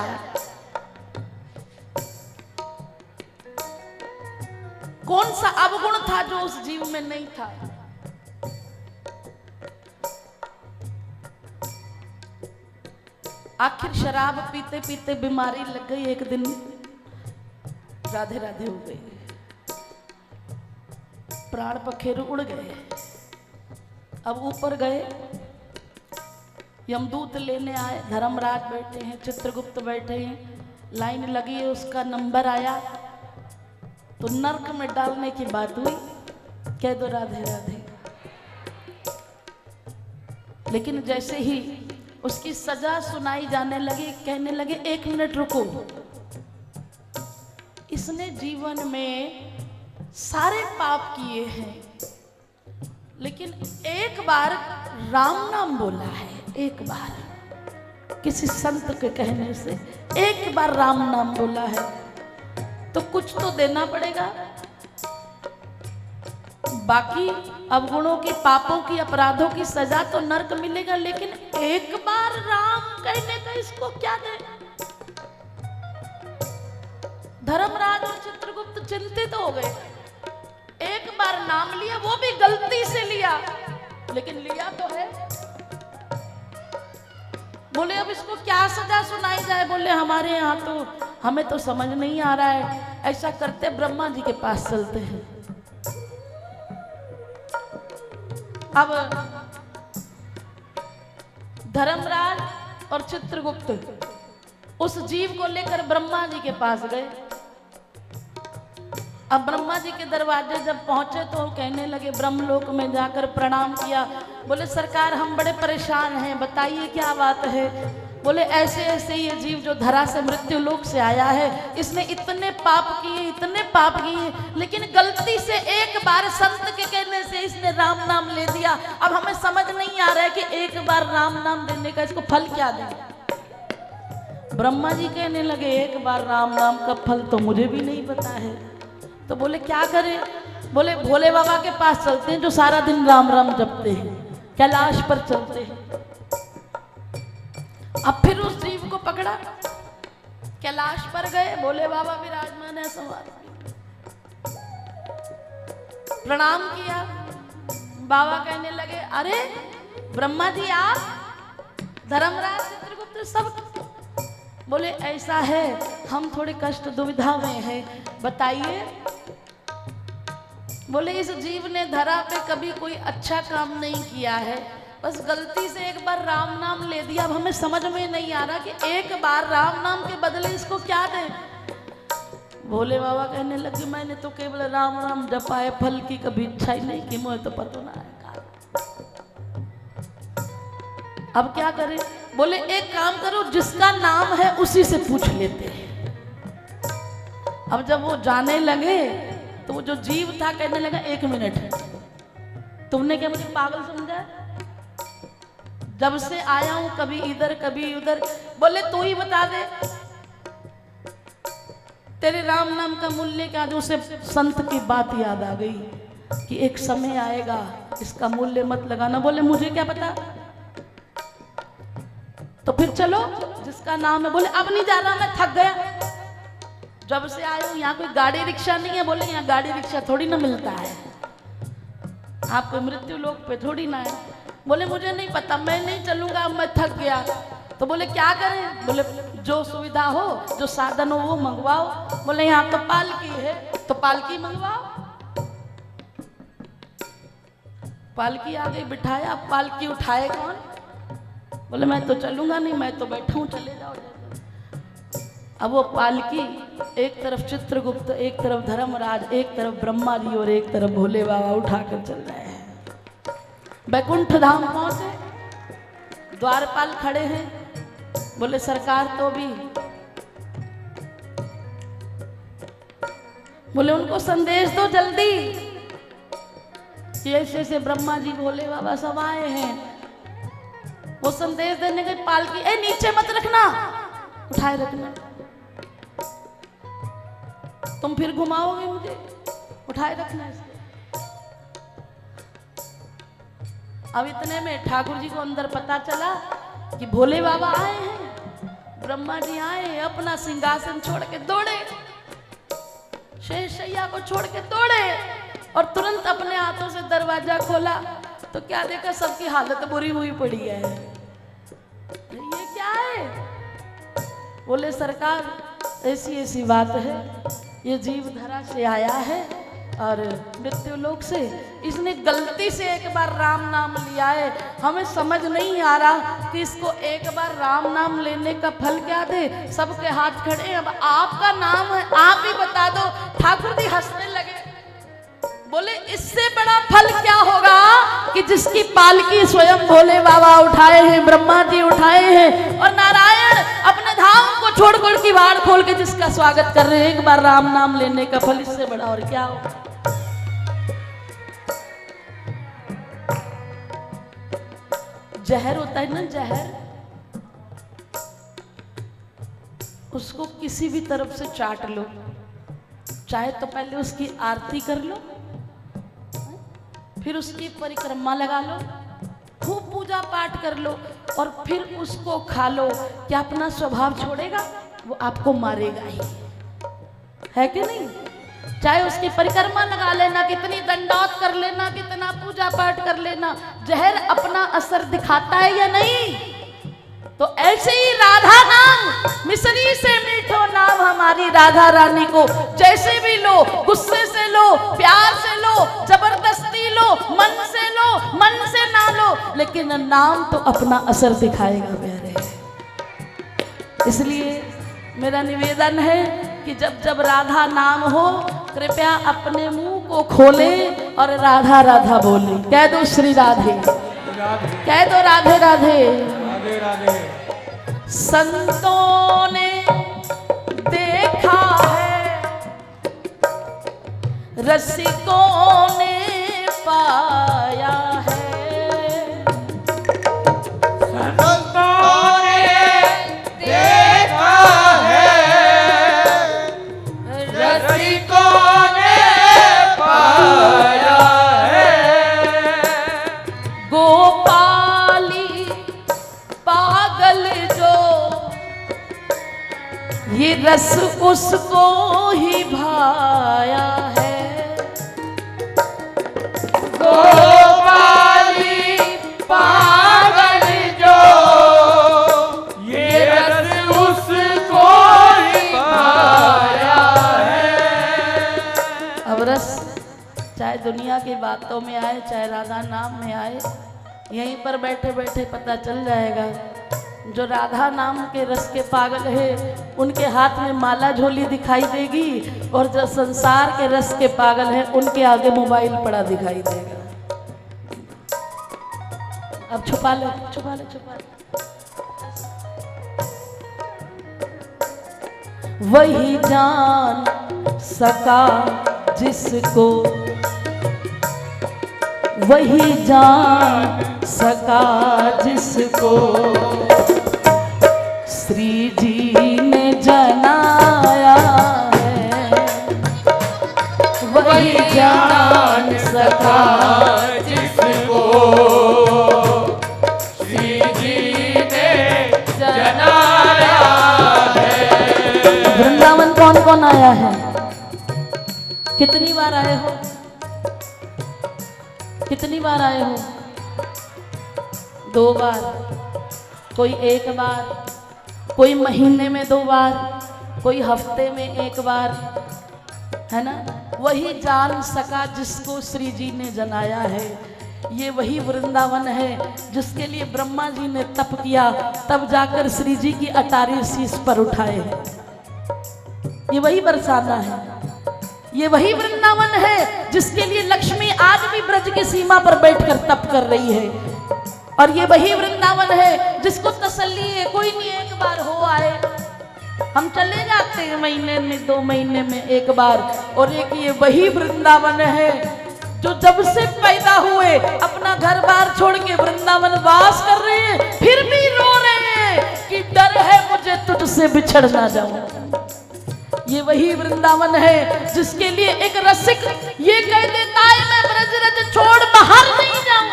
कौन सा अवगुण था जो उस जीव में नहीं था? आखिर शराब पीते पीते बीमारी लग गई। एक दिन राधे राधे हो गई, प्राण पखेरु उड़ गए। अब ऊपर गए, यमदूत लेने आए, धर्मराज बैठे हैं, चित्रगुप्त बैठे हैं, लाइन लगी है, उसका नंबर आया तो नरक में डालने की बात हुई, कह दो राधे राधे। लेकिन जैसे ही उसकी सजा सुनाई जाने लगी, कहने लगे 1 मिनट रुको, इसने जीवन में सारे पाप किए हैं, लेकिन एक बार राम नाम बोला है, एक बार किसी संत के कहने से एक बार राम नाम बोला है, तो कुछ तो देना पड़ेगा। बाकी अवगुणों की, पापों की, अपराधों की सजा तो नरक मिलेगा, लेकिन एक बार राम कहने का इसको क्या दे? धर्मराज और चित्रगुप्त चिंतित हो गए। एक बार नाम लिया, वो भी गलती से लिया, लेकिन लिया तो है। बोले अब इसको क्या सजा सुनाई जाए? बोले हमारे यहाँ तो, हमें तो समझ नहीं आ रहा है, ऐसा करते ब्रह्मा जी के पास चलते हैं। अब धर्मराज और चित्रगुप्त उस जीव को लेकर ब्रह्मा जी के पास गए। अब ब्रह्मा जी के दरवाजे जब पहुंचे तो कहने लगे, ब्रह्मलोक में जाकर प्रणाम किया। बोले सरकार हम बड़े परेशान हैं, बताइए क्या बात है? बोले ऐसे ऐसे ये जीव जो धरा से मृत्यु लोक से आया है, इसने इतने पाप किए, इतने पाप किए, लेकिन गलती से एक बार संत के कहने से इसने राम नाम ले दिया। अब हमें समझ नहीं आ रहा है कि एक बार राम नाम देने का इसको फल क्या दें। ब्रह्मा जी कहने लगे एक बार राम नाम का फल तो मुझे भी नहीं पता है। तो बोले क्या करें? बोले भोले बाबा के पास चलते हैं जो सारा दिन राम राम जपते हैं, कैलाश पर चलते हैं। अब फिर उस जीव को पकड़ा, कैलाश पर गए, भोले बाबा विराजमान है, संवाद प्रणाम किया। बाबा कहने लगे अरे ब्रह्मा जी आप, धर्मराज, चित्रगुप्त सब। बोले ऐसा है, हम थोड़े कष्ट दुविधा में हैं, बताइए। बोले इस जीव ने धरा पे कभी कोई अच्छा काम नहीं किया है, बस गलती से एक बार राम नाम ले दिया। अब हमें समझ में नहीं आ रहा कि एक बार राम नाम के बदले इसको क्या दें। भोले बाबा कहने लगे मैंने तो केवल राम राम जपाए, फल की कभी इच्छा ही नहीं की, मुझे तो पता ना है। अब क्या करें? बोले एक काम करो, जिसका नाम है उसी से पूछ लेते हैं। अब जब वो जाने लगे तो वो जो जीव था कहने लगा 1 मिनट, तुमने क्या मुझे पागल समझा? जब से आया हूं कभी इधर कभी उधर। बोले तू ही बता दे तेरे राम नाम का मूल्य क्या? जो उसे संत की बात याद आ गई कि एक समय आएगा इसका मूल्य मत लगाना। बोले मुझे क्या पता, तो फिर चलो जिसका नाम है। बोले अब नहीं जा रहा, मैं थक गया, जब से आए हूं यहाँ कोई गाड़ी रिक्शा नहीं है। बोले यहाँ गाड़ी रिक्शा थोड़ी ना मिलता है, आपको मृत्यु लोक पे थोड़ी ना है। बोले मुझे नहीं पता, मैं नहीं चलूंगा, मैं थक गया। तो बोले क्या करें? बोले जो सुविधा हो, जो साधन हो वो मंगवाओ। बोले यहाँ तो पालकी है, तो पालकी मंगवाओ। पालकी आ गई, बिठाया। अब पालकी उठाए कौन? बोले मैं तो चलूंगा नहीं, मैं तो बैठा हूँ, चले जाओ। अब वो पालकी, एक तरफ चित्रगुप्त, एक तरफ धर्मराज, एक तरफ ब्रह्मा जी और एक तरफ भोले बाबा उठाकर चल रहे हैं। बैकुंठ धाम पहुंचे, द्वारपाल खड़े हैं। बोले सरकार तो भी। बोले उनको संदेश दो जल्दी कि ऐसे ऐसे ब्रह्मा जी भोले बाबा सब आए हैं। वो संदेश देने के पालकी, ए नीचे मत रखना, उठाए रखना, तुम फिर घुमाओगे मुझे, उठाए रखना इसको। अब इतने में ठाकुर जी को अंदर पता चला कि भोले बाबा आए हैं, ब्रह्मा जी आए हैं। अपना सिंहासन छोड़ के दौड़े, शेष मुछैया को छोड़ के दौड़े और तुरंत अपने हाथों से दरवाजा खोला तो क्या देखा, सबकी हालत बुरी हुई पड़ी है। ये क्या है? बोले सरकार ऐसी ऐसी बात है, ये जीव धरा से आया है और मृत्यु लोक से इसने गलती से एक बार राम नाम लिया है। हमें समझ नहीं आ रहा कि इसको एक बार राम नाम लेने का फल क्या दे। सबके हाथ खड़े हैं, अब आपका नाम है, आप ही बता दो। ठाकुर जी हंसने लगे, बोले इससे बड़ा फल क्या होगा कि जिसकी पालकी स्वयं भोले बाबा उठाए हैं, ब्रह्मा जी उठाए हैं और नारायण अपने धाम को छोड़कर किवाड़ खोल के जिसका स्वागत कर रहे हैं। एक बार राम नाम लेने का फल इससे बड़ा और क्या होगा। जहर होता है ना, जहर, उसको किसी भी तरफ से चाट लो, चाहे तो पहले उसकी आरती कर लो, फिर उसकी परिक्रमा लगा लो, खूब पूजा पाठ कर लो और फिर उसको खा लो। क्या अपना स्वभाव छोड़ेगा? वो आपको मारेगा ही, है कि नहीं? चाहे उसकी परिक्रमा लगा लेना, कितनी दंडौत कर लेना, कितना पूजा पाठ कर लेना, जहर अपना असर दिखाता है या नहीं? तो ऐसे ही राधा नाम मिसरी से मीठो नाम, हमारी राधा रानी को जैसे भी लो, गुस्से से लो, प्यार से लो, जबरदस्ती लो, मन से लो, मन से ना लो, लेकिन नाम तो अपना असर दिखाएगा प्यारे। इसलिए मेरा निवेदन है कि जब जब राधा नाम हो कृपया अपने मुंह को खोले और राधा राधा बोले। कह दो श्री राधे, कह दो राधे राधे। राधे राधे। संतों ने देखा है, रसिकों ने पाया है, संतों ने देखा है, रसिकों ने पाया है। गोपाली पागल जो, ये रस उसको ही भाया है। गोपाली पागल जो, ये रस उसको ही पाया है। अब रस चाहे दुनिया की बातों में आए, चाहे राधा नाम में आए, यहीं पर बैठे बैठे पता चल जाएगा। जो राधा नाम के रस के पागल है उनके हाथ में माला झोली दिखाई देगी, और जो संसार के रस के पागल है उनके आगे मोबाइल पड़ा दिखाई देगा। अब छुपा लो, छुपा लो, छुपा लो। वही जान सका जिसको, वही जान सका जिसको श्री जी ने जनाया है। वही जान सका जिसको श्री जी ने जनाया है। वृंदावन कौन कौन आया है? कितनी बार आए हो? कितनी बार आए हो? 2 बार, कोई 1 बार, कोई महीने में 2 बार, कोई हफ्ते में 1 बार, है ना? वही जान सका जिसको श्री जी ने जनाया है। ये वही वृंदावन है जिसके लिए ब्रह्मा जी ने तप किया, तब जाकर श्री जी की अटारी शीश पर उठाए हैं। ये वही बरसाना है, ये वही वृंदावन है जिसके लिए लक्ष्मी आज भी ब्रज की सीमा पर बैठकर तप कर रही है। और ये वही वृंदावन है जिसको तसल्ली है, कोई नहीं 1 बार हो आए, हम चले जाते हैं महीने में 2 महीने में 1 बार। और एक ये वही वृंदावन है जो जब से पैदा हुए अपना घर बार छोड़ के वृंदावन वास कर रहे हैं, फिर भी रो रहे हैं कि डर है मुझे तुझसे बिछड़ ना जाऊं। ये वही वृंदावन है जिसके लिए एक रसिक ये कह देता है मैं ब्रज रज छोड़ बाहर नहीं जाऊं,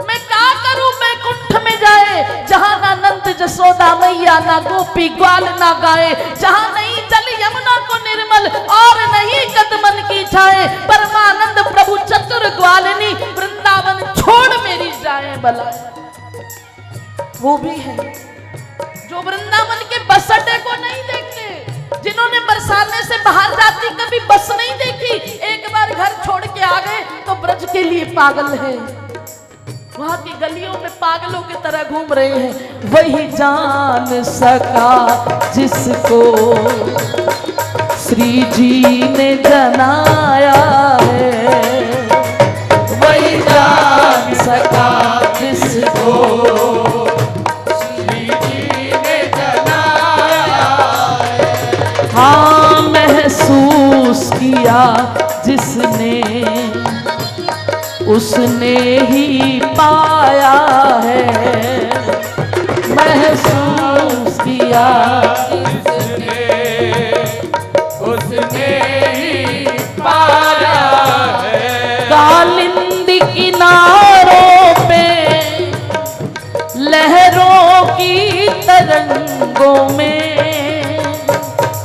मैं क्या करूं मैं कुंठ में जाए जहां ना नंद जसोदा मैया, ना गोपी ग्वाल ना गाए, जहां नहीं चली यमुना को निर्मल और नहीं वो भी है जो वृंदावन के बस अड्डे को नहीं देखते, जिन्होंने बरसाने से बाहर जाती कभी बस नहीं देखी, एक बार घर छोड़ के आ गए तो ब्रज के लिए पागल है, वहां की गलियों में पागलों की तरह घूम रहे हैं। वही जान सका जिसको श्री जी ने जनाया है, वही जान सका जिसको श्री जी ने जनाया है। हाँ महसूस किया जिसने उसने ही पाया है, महसूस किया उसने ही पाया है। कालिंदी किनारों पे लहरों की तरंगों में,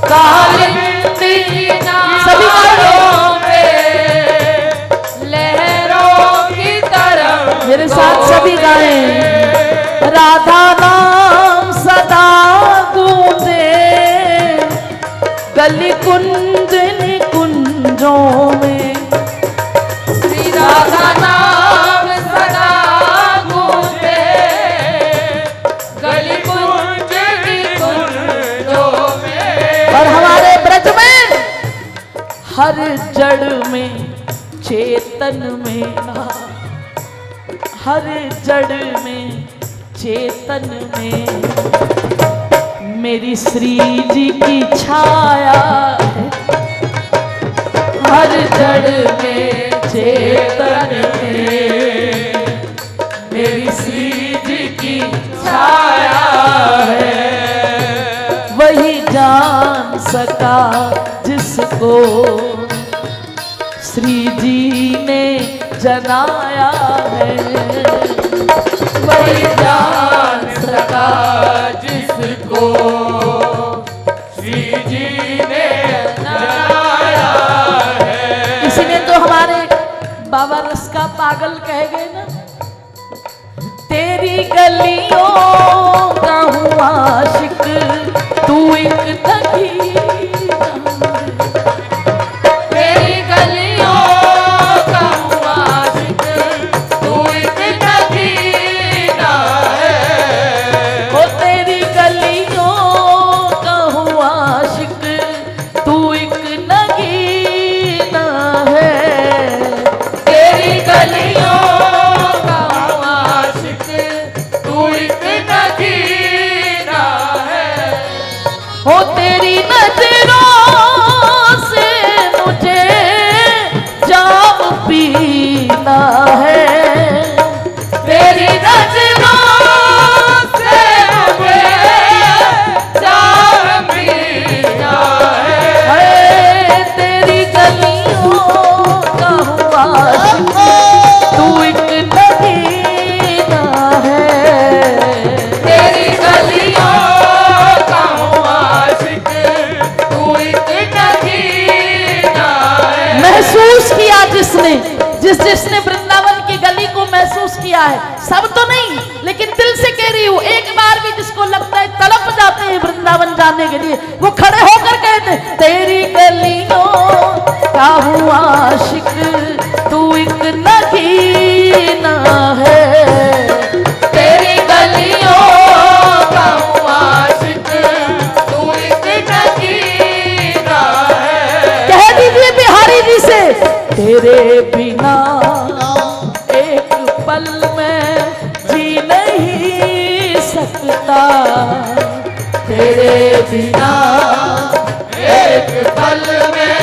कालिंदी किनारों पे लहरों की तरह मेरे साथ सभी गाएं। राधा नाम सदा गूंजे गली कुंज निकुंजों में, श्री राधा नाम सदा गूंजे गली कुंज निकुंजों में। और हमारे ब्रज में हर जड़ में चेतन में, हर जड़ में चेतन में मेरी श्री जी की छाया है, हर जड़ में चेतन में मेरी श्री जी की छाया है। वही जान सका जिसको श्री जी ने जनाया है, वही जान सका जिसको श्री जी ने जनाया है। इसीलिए तो हमारे बाबा रस का पागल कह गए ना, तेरी गलियों का हूँ आशिक तू एक नगीना, तेरी गलियों का हूँ आशिक तू एक नगीना है। ओ तेरी गलियों का हूँ आशिक तू एक नगीना है, तेरी गलियों का हूँ आशिक तू एक नगीना है। हो तेरी नजरों से मुझे जाम पीना है, तेरी नजरों से मुझे जाम पीना है। है तेरी गलियों का हुआ तू एक नगीना है, तेरी गलियों का हूँ आशिक तू एक नगीना है। महसूस किया जिसने वृंदावन की गली को महसूस किया है, सब तो नहीं लेकिन दिल से कह रही हूँ, एक बार भी जिसको लगता है तड़प जाते हैं वृंदावन जाने के लिए, वो खड़े होकर कहते हैं तेरी गलियों का हूँ आशिक तू एक नगीना है, तेरी गलियों का हूँ आशिक तू एक नगीना है। कह दीजिए बिहारी जी से, तेरे बिना एक पल में जी नहीं सकता, तेरे बिना एक पल में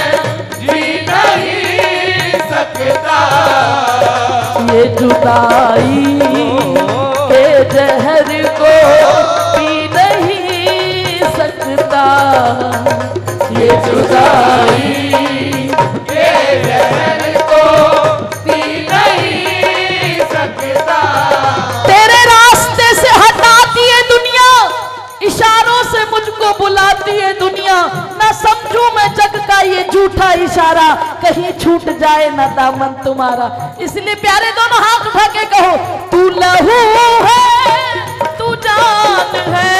जी नहीं सकता। ये जुदाई के जहर को पी नहीं सकता, ये जुदाई के जहर को पी नहीं सकता। तेरे रास्ते से हटाती है दुनिया, इशारों से मुझको बुलाती है दुनिया, ना समझूं मैं जग का ये झूठा इशारा, कहीं छूट जाए ना दामन तुम्हारा। इसलिए प्यारे दोनों हाथ उठा के कहो, तू लहू है तू जान है,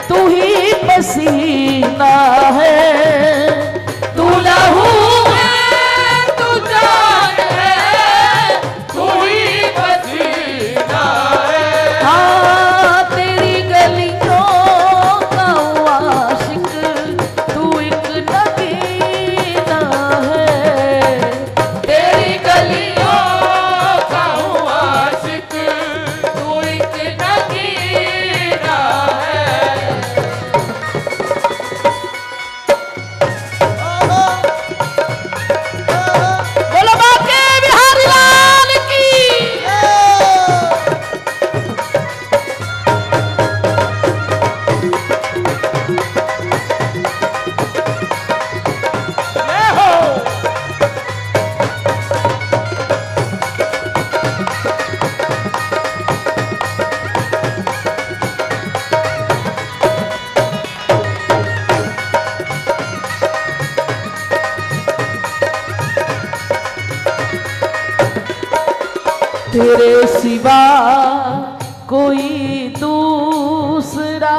तू ही पसीना है, तू लहू है, तू जान है, तू ही पसीना है। हाँ तेरी गलियों का आशिक, तू एक नगीना है, तेरी गलियों का हूँ आशिक, तू एक नगीना है। बोलो बाके बिहारी लाल की। तेरे सिवा कोई दूसरा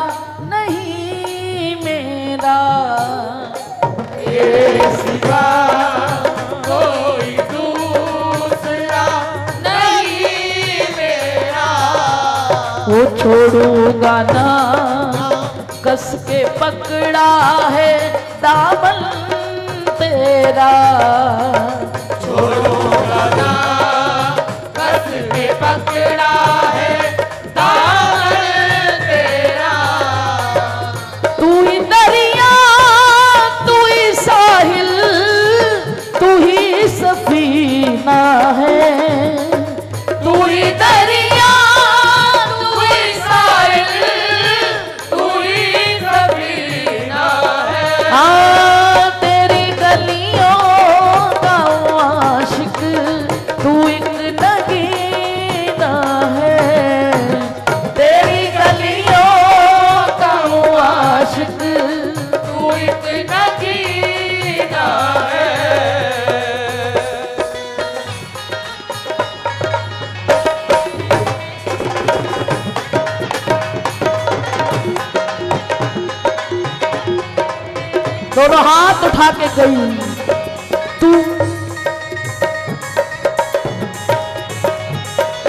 नहीं मेरा, तेरे सिवा कोई दूसरा नहीं मेरा। वो छोड़ूंगा ना, कस के पकड़ा है दामन तेरा, छोड़ूंगा ना, कस के पकड़ा है दामन तेरा। तू ही दरिया, तू ही साहिल, तू ही सफीना है, तू ही दरिया, तू ही साहिल, तू ही सफीना है। हाँ तेरी गलियों का आशिक, तू एक नगीना है, तेरी गलियों का हूँ आशिक तू एक नगीना है। दोनों हाथ उठा के गई तू।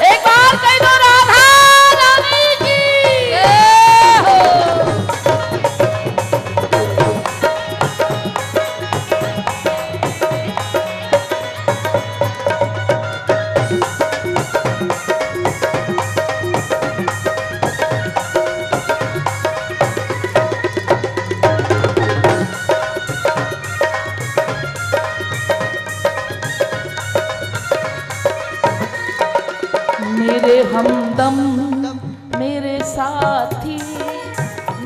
एक बार कह दो राधा रानी की जय हो। मेरे हमदम, मेरे साथी,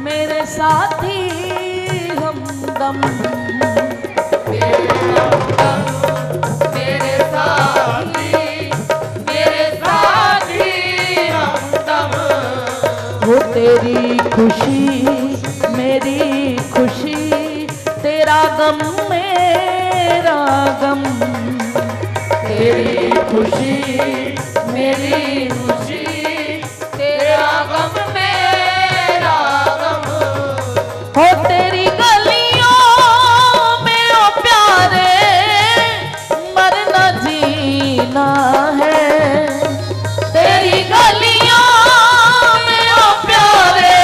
मेरे साथी हमदम, मेरे साथी, मेरे साथी हमदम। वो तेरी खुशी मेरी खुशी, तेरा गम मेरा गम, तेरी खुशी मेरी खुशी, तेरा गम मेरा गम। हो तेरी गलियों में ओ प्यारे, मरना जीना है, तेरी गलियों में ओ प्यारे,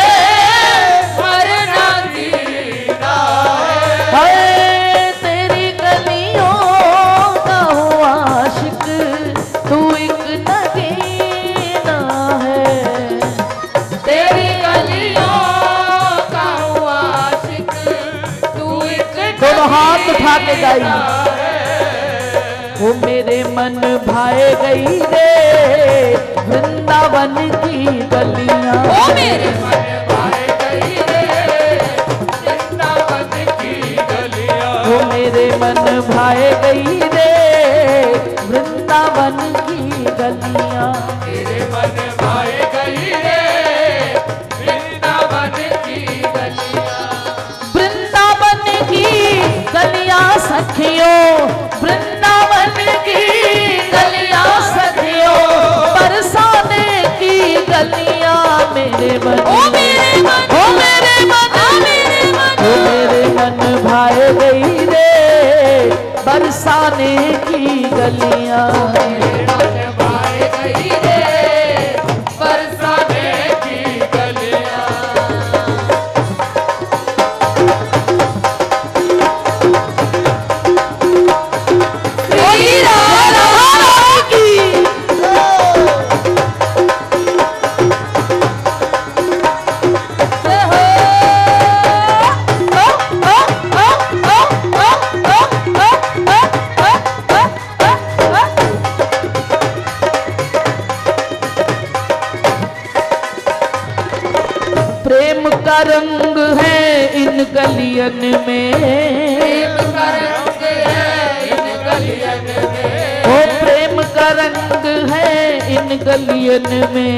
मरना जीना है। हाय तेरी गलियों का हूँ आशिक, तू एक नगीना है, तेरी गलियों का हूँ आशिक, तू एक दोनों हाथ उठा के गाई। है। वो मेरे मन भाए गई रे वृंदावन की गलियां, ओ मेरे मन भाए गई रे वृंदावन की गलियां। वो मेरे मन भाए गई रे वृंदावन की गलियां, तेरे मन भाए गई रे वृंदावन की गलियां। वृंदावन की गलियां सखियों, वृंदावन की गलियां सखियों, बरसाने की गलियां में गई रे बरसाने की गलियां। मेरे मन भाए गई रे बरसाने की गलियां। श्री राम की प्रेम का रंग है इन गलियन में, प्रेम का रंग है इन गलियन में। ओ प्रेम का रंग है इन गलियन में,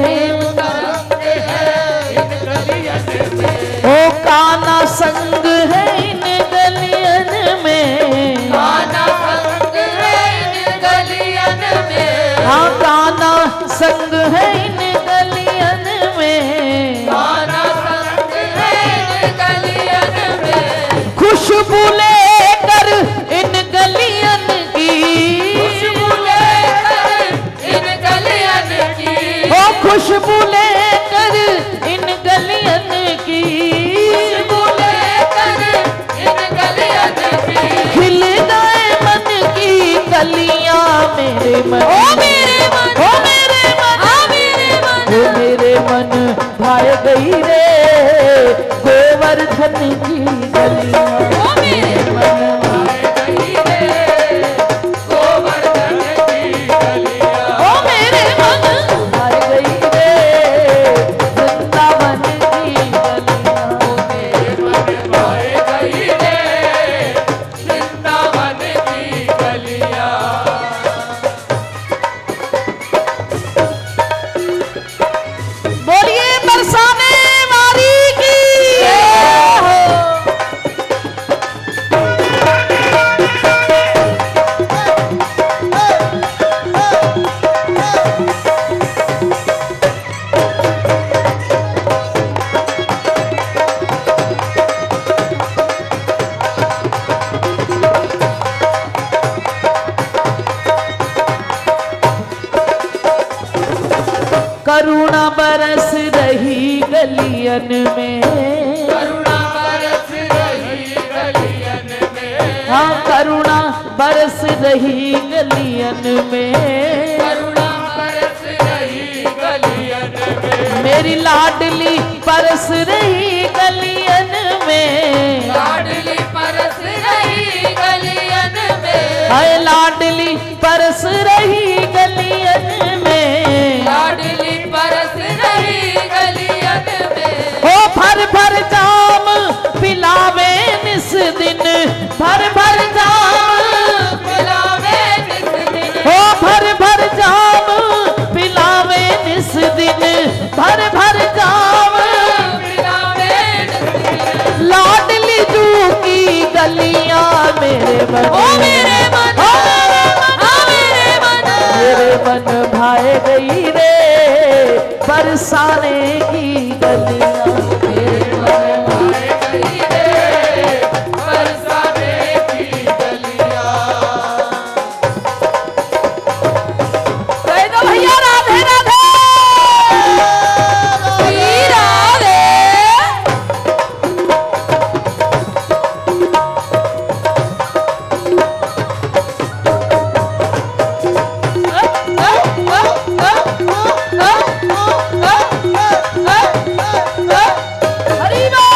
प्रेम का रंग है इन गलियन में। ओ काना संग है इन गलियन में, काना संग है इन गलियन में। हाँ काना संग है इन गलियन में, काना संग है इन गलियन में। खुशबू लेकर इन गलियन की, खुशबू लेकर इन गलियन की। ओ खुशबू लेकर इन गलियन की, खुशबू लेकर इन गलियन की। खिल गए मन की कलियां मेरे मन, ओ मेरे मन, ओ मेरे मन, आ मेरे मन। ओ मेरे मन भाए गई रे गोवर्धन की गलियां। ओ मेरे मन भाए गई रे गोवर्धन की गलियां। ओ मेरे मन भाए गई रे वृंदावन की गलियां। मेरे मन भाए गई रे वृंदावन की गलियां। बोलिए बरसाने वाली की जय हो। करुणा बरस रही गलियन में, करुणा बरस रही गलियन में। हाँ करुणा बरस रही गलियन में, करुणा बरस रही गलियन में। मेरी लाडली बरस रही गलियन में, लाडली परस रही गलियन में। हाय लाडली बरस रही गलियन में, लाडली परस रही गलियन में। हो भर भर जाम पिलावे निस दिन, भर भर जाम, मिलावे निस दिन। हो भर भर जाम पिलावे निस दिन, भर भर जाम मिलावे निस दिन। लाडली जू की गलियां मेरे मन, ओ मेरे मन, ओ मेरे मन, आ मेरे मन। मेरे मन भाए गई रे बरसाने की गलियां। मेरे मन भाए गई रे बरसाने की गलियां। कह दो भैया राधे राधे। श्री राधे। हरि बोल।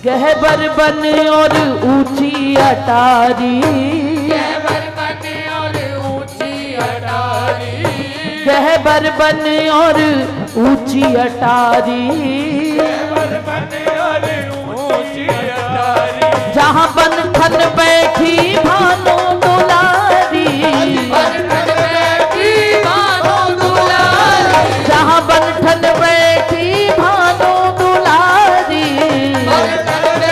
गहबर बन और ऊंची अटारी, गहबर बन और ऊंची अटारी। गहबर बन और ऊंची अटारी, गहबर बन और ऊंची अटारी। जहाँ बनठन बैठी भानु दुलारी, बनठन बैठी भानु दुलारी। जहाँ बनठन बैठी भानु दुलारी, बनठन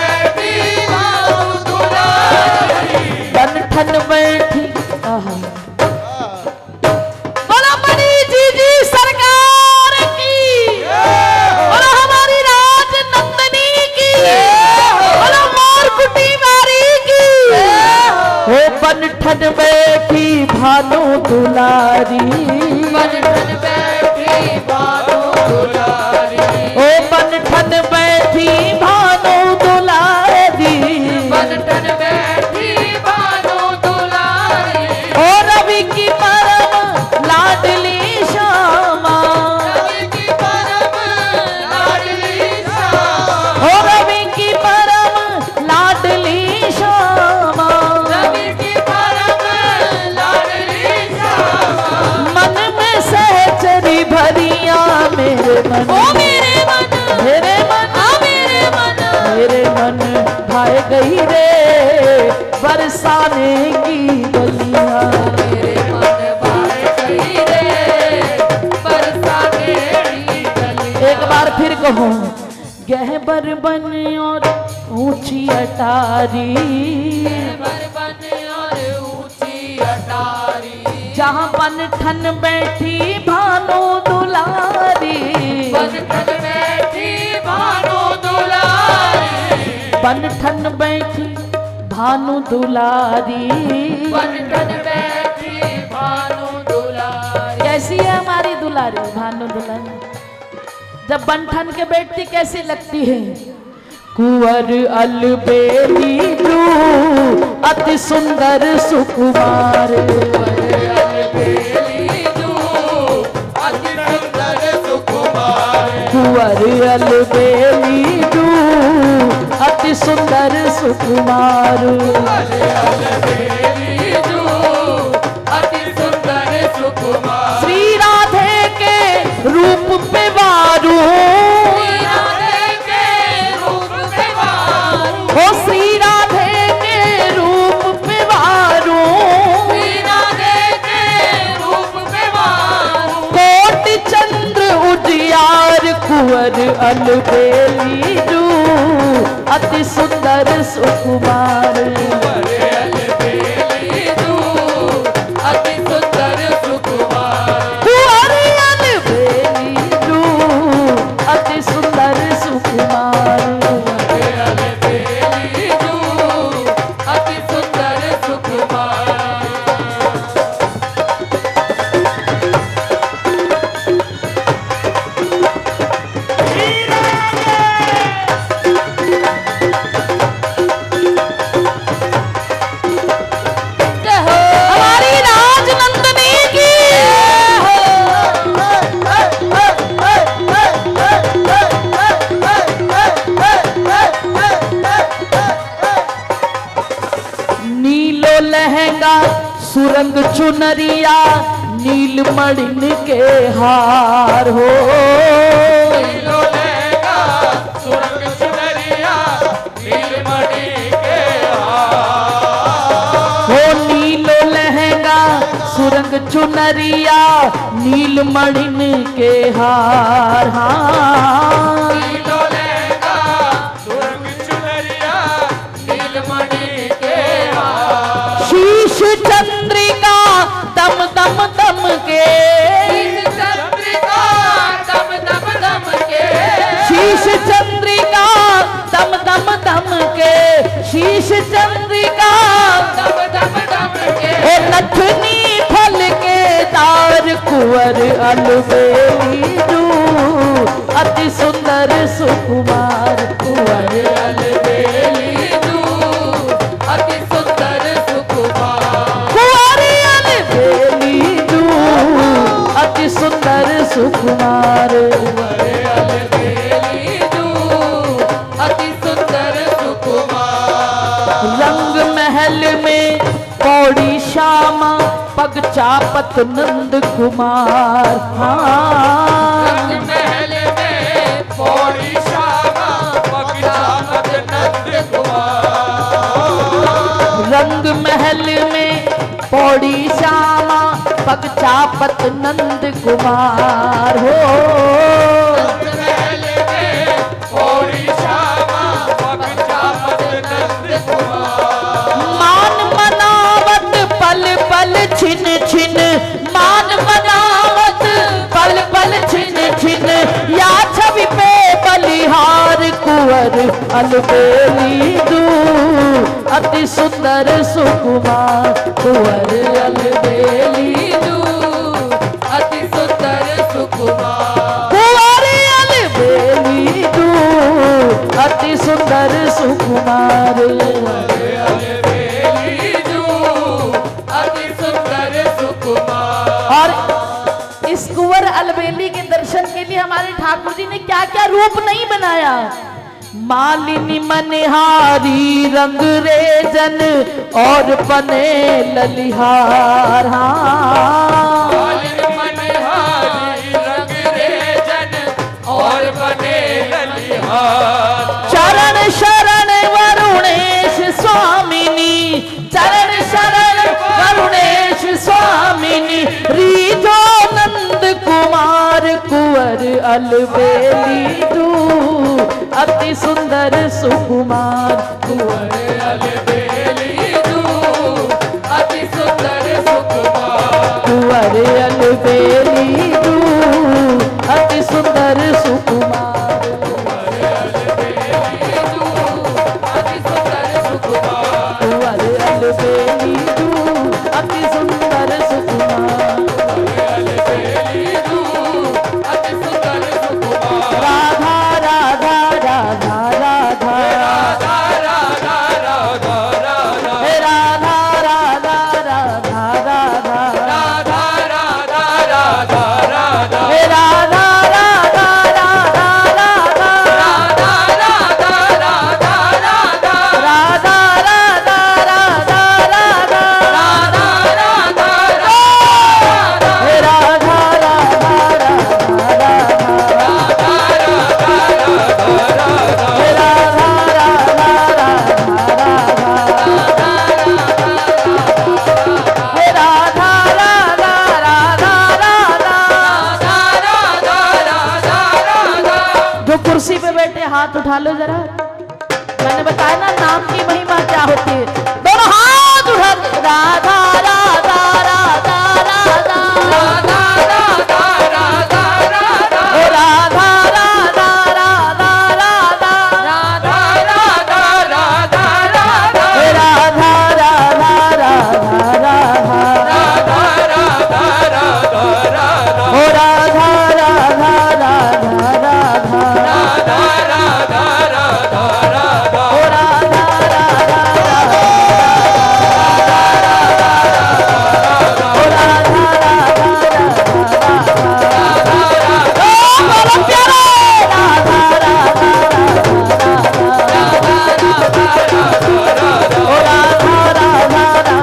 बनठन बैठी भानु दुलारी, बनठन बैठी भानु दुलारी, ओ बनठन बैठी भानु दुलारी, बनठन बैठी भानु दुलारी, ओ रवि की परम लाडली श्यामा, रवि की परम लाडली श्यामा, ओ रवि की परम लाडली श्यामा, रवि की परम लाडली श्यामा, मन में सहचरी भरिया मेरे मन, ओ मेरे मन, मेरे मन, आ मेरे मन, मेरे मन भाए गई रे बरसाने की गलियां। मेरे मन भाए गई रे बरसाने की गली। एक बार फिर कहूँ, गहबर बन और ऊंची अटारी, बरबन और ऊंची अटारी, जहाँ बनठन बैठी भानु दुलारी, बनठन बैठी भानु दुलारी, बनठन बैठी भानु दुलारी। बनठन बैठी भानु दुलारी। कैसी है हमारी दुलारी भानु दुलारी? जब बनठन के बैठती कैसी लगती है? कुंवर अलबेली जू अति सुंदर सुकुमार, अलबेली जू अति सुंदर सुकुमार, कुंवर अलबेली जू अति सुंदर सुकुमार, अलबेली जू अति सुंदर सुकुमार, श्री राधे के रूप पे वारू, राधे के रूप पे वारू, ओ श्री राधे के रूप पे वारू, राधे के रूप पे वारू, कोटि चंद्र उजियार, कुंवर अलबेली जू अति सुंदर सुकुमार, अलबेली जू अति सुंदर सुकुमार, कुंवर अलबेली जू अति सुंदर सुकुमार। अलबेली जू अति सुंदर सुकुमार। हमारी राजनंदनी की नीलो लहंगा सुरंग चुनरिया नीलमणिन के हार हो, नीलो लहंगा सुरंग चुनरिया नीलमणि के हार, हो नीलो लहंगा सुरंग चुनरिया नीलमणिन के हार। हाँ नीलो लहंगा सुरंग चुनरिया नीलमणि के हार, शीश चंद्रिका दम दम दम के, चंद्रिका दम दम दम के, शीश चंद्रिका दम दम दम के, शीश चंद्रिका दम दम दम के, ओ नथनी फल के तार, कुंवर अलबेली जू अति सुंदर सुकुमार, कुंवर अलबेली जू अति सुंदर सुकुमार, कुंवर अलबेली जू अति सुंदर सुकुमार। अलबेली जू अति सुंदर सुकुमार, रंग महल में पौड़ी श्यामा पग चापत नंद कुमार। हाँ महल में पौड़ी श्यामा पगचापत नंद कुमार, रंग महल में पौड़ी श्यामा पग चापत नंद कुमार हो, महल में पौड़ी श्यामा पगचापत नंद कुमार, मान मनावत पल पल छिन छिन, मान मनावत पल पल छिन छिन, या छवि पे बलिहार, कुंवर कुंवर अलबेली दूर अति सुंदर सुकुमार कुंवर अलबेली दूर अति सुंदर सुकुमार कुंवर अलबेली दूर अति सुंदर सुकुमार अलबेली दूर अति सुंदर सुकुमार। और इस कुंवर अलबेली के दर्शन के लिए हमारे ठाकुर जी ने क्या क्या रूप नहीं बनाया। मालिनी मनहारी रंग रेजन और बने ललिहार मालिनी मनहारी रंग रेजन और बने ललिहार। चरण शरण वरुणेश स्वामिनी चरण शरण वरुणेश स्वामिनी रीजो नंद कुमार कुंवर अलबेली दूर अति सुंदर सुकुमार कुंवर अलबेली दूर अति सुंदर सुकुमार। कुंवर अलबेली दूर अति सुंदर सुकुमार कुंवर अलबेली दूर अति सुंदर सुकुमार। कुंवर अलबेली दूर अति सुंदर सुकुमार अलबेली दूर अति सुंदर सुकुमार। राधा राधा राधा राधा राधा राधा राधा राधा हे राधा राधा राधा राधा राधा राधा राधा राधा हे राधा राधा राधा राधा राधा राधा राधा राधा राधा राधा राधा राधा हे राधा राधा राधा राधा हे राधा राधा राधा हे राधा राधा राधा जो कुर्सी पे बैठे हाथ उठा लो जरा। मैंने बताया ना नाम की महिमा क्या होती है। दोनों हाथ उठा के राधा राधा राधा राधा हे राधा राधा राधा राधा हे राधा राधा राधा राधा हो राधा राधा राधा राधा हो राधा राधा हो राधा राधा ओ बोलो प्यारे राधा राधा राधा हो राधा राधा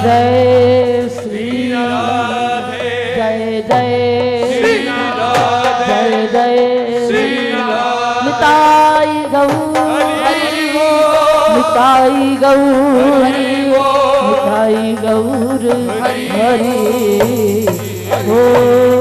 जय श्री राधे जय जय श्री राधे जय जय श्री राधे निताई गौर हरि बोल निताई गौर हरि बोल निताई गौर हरि हरि बोल।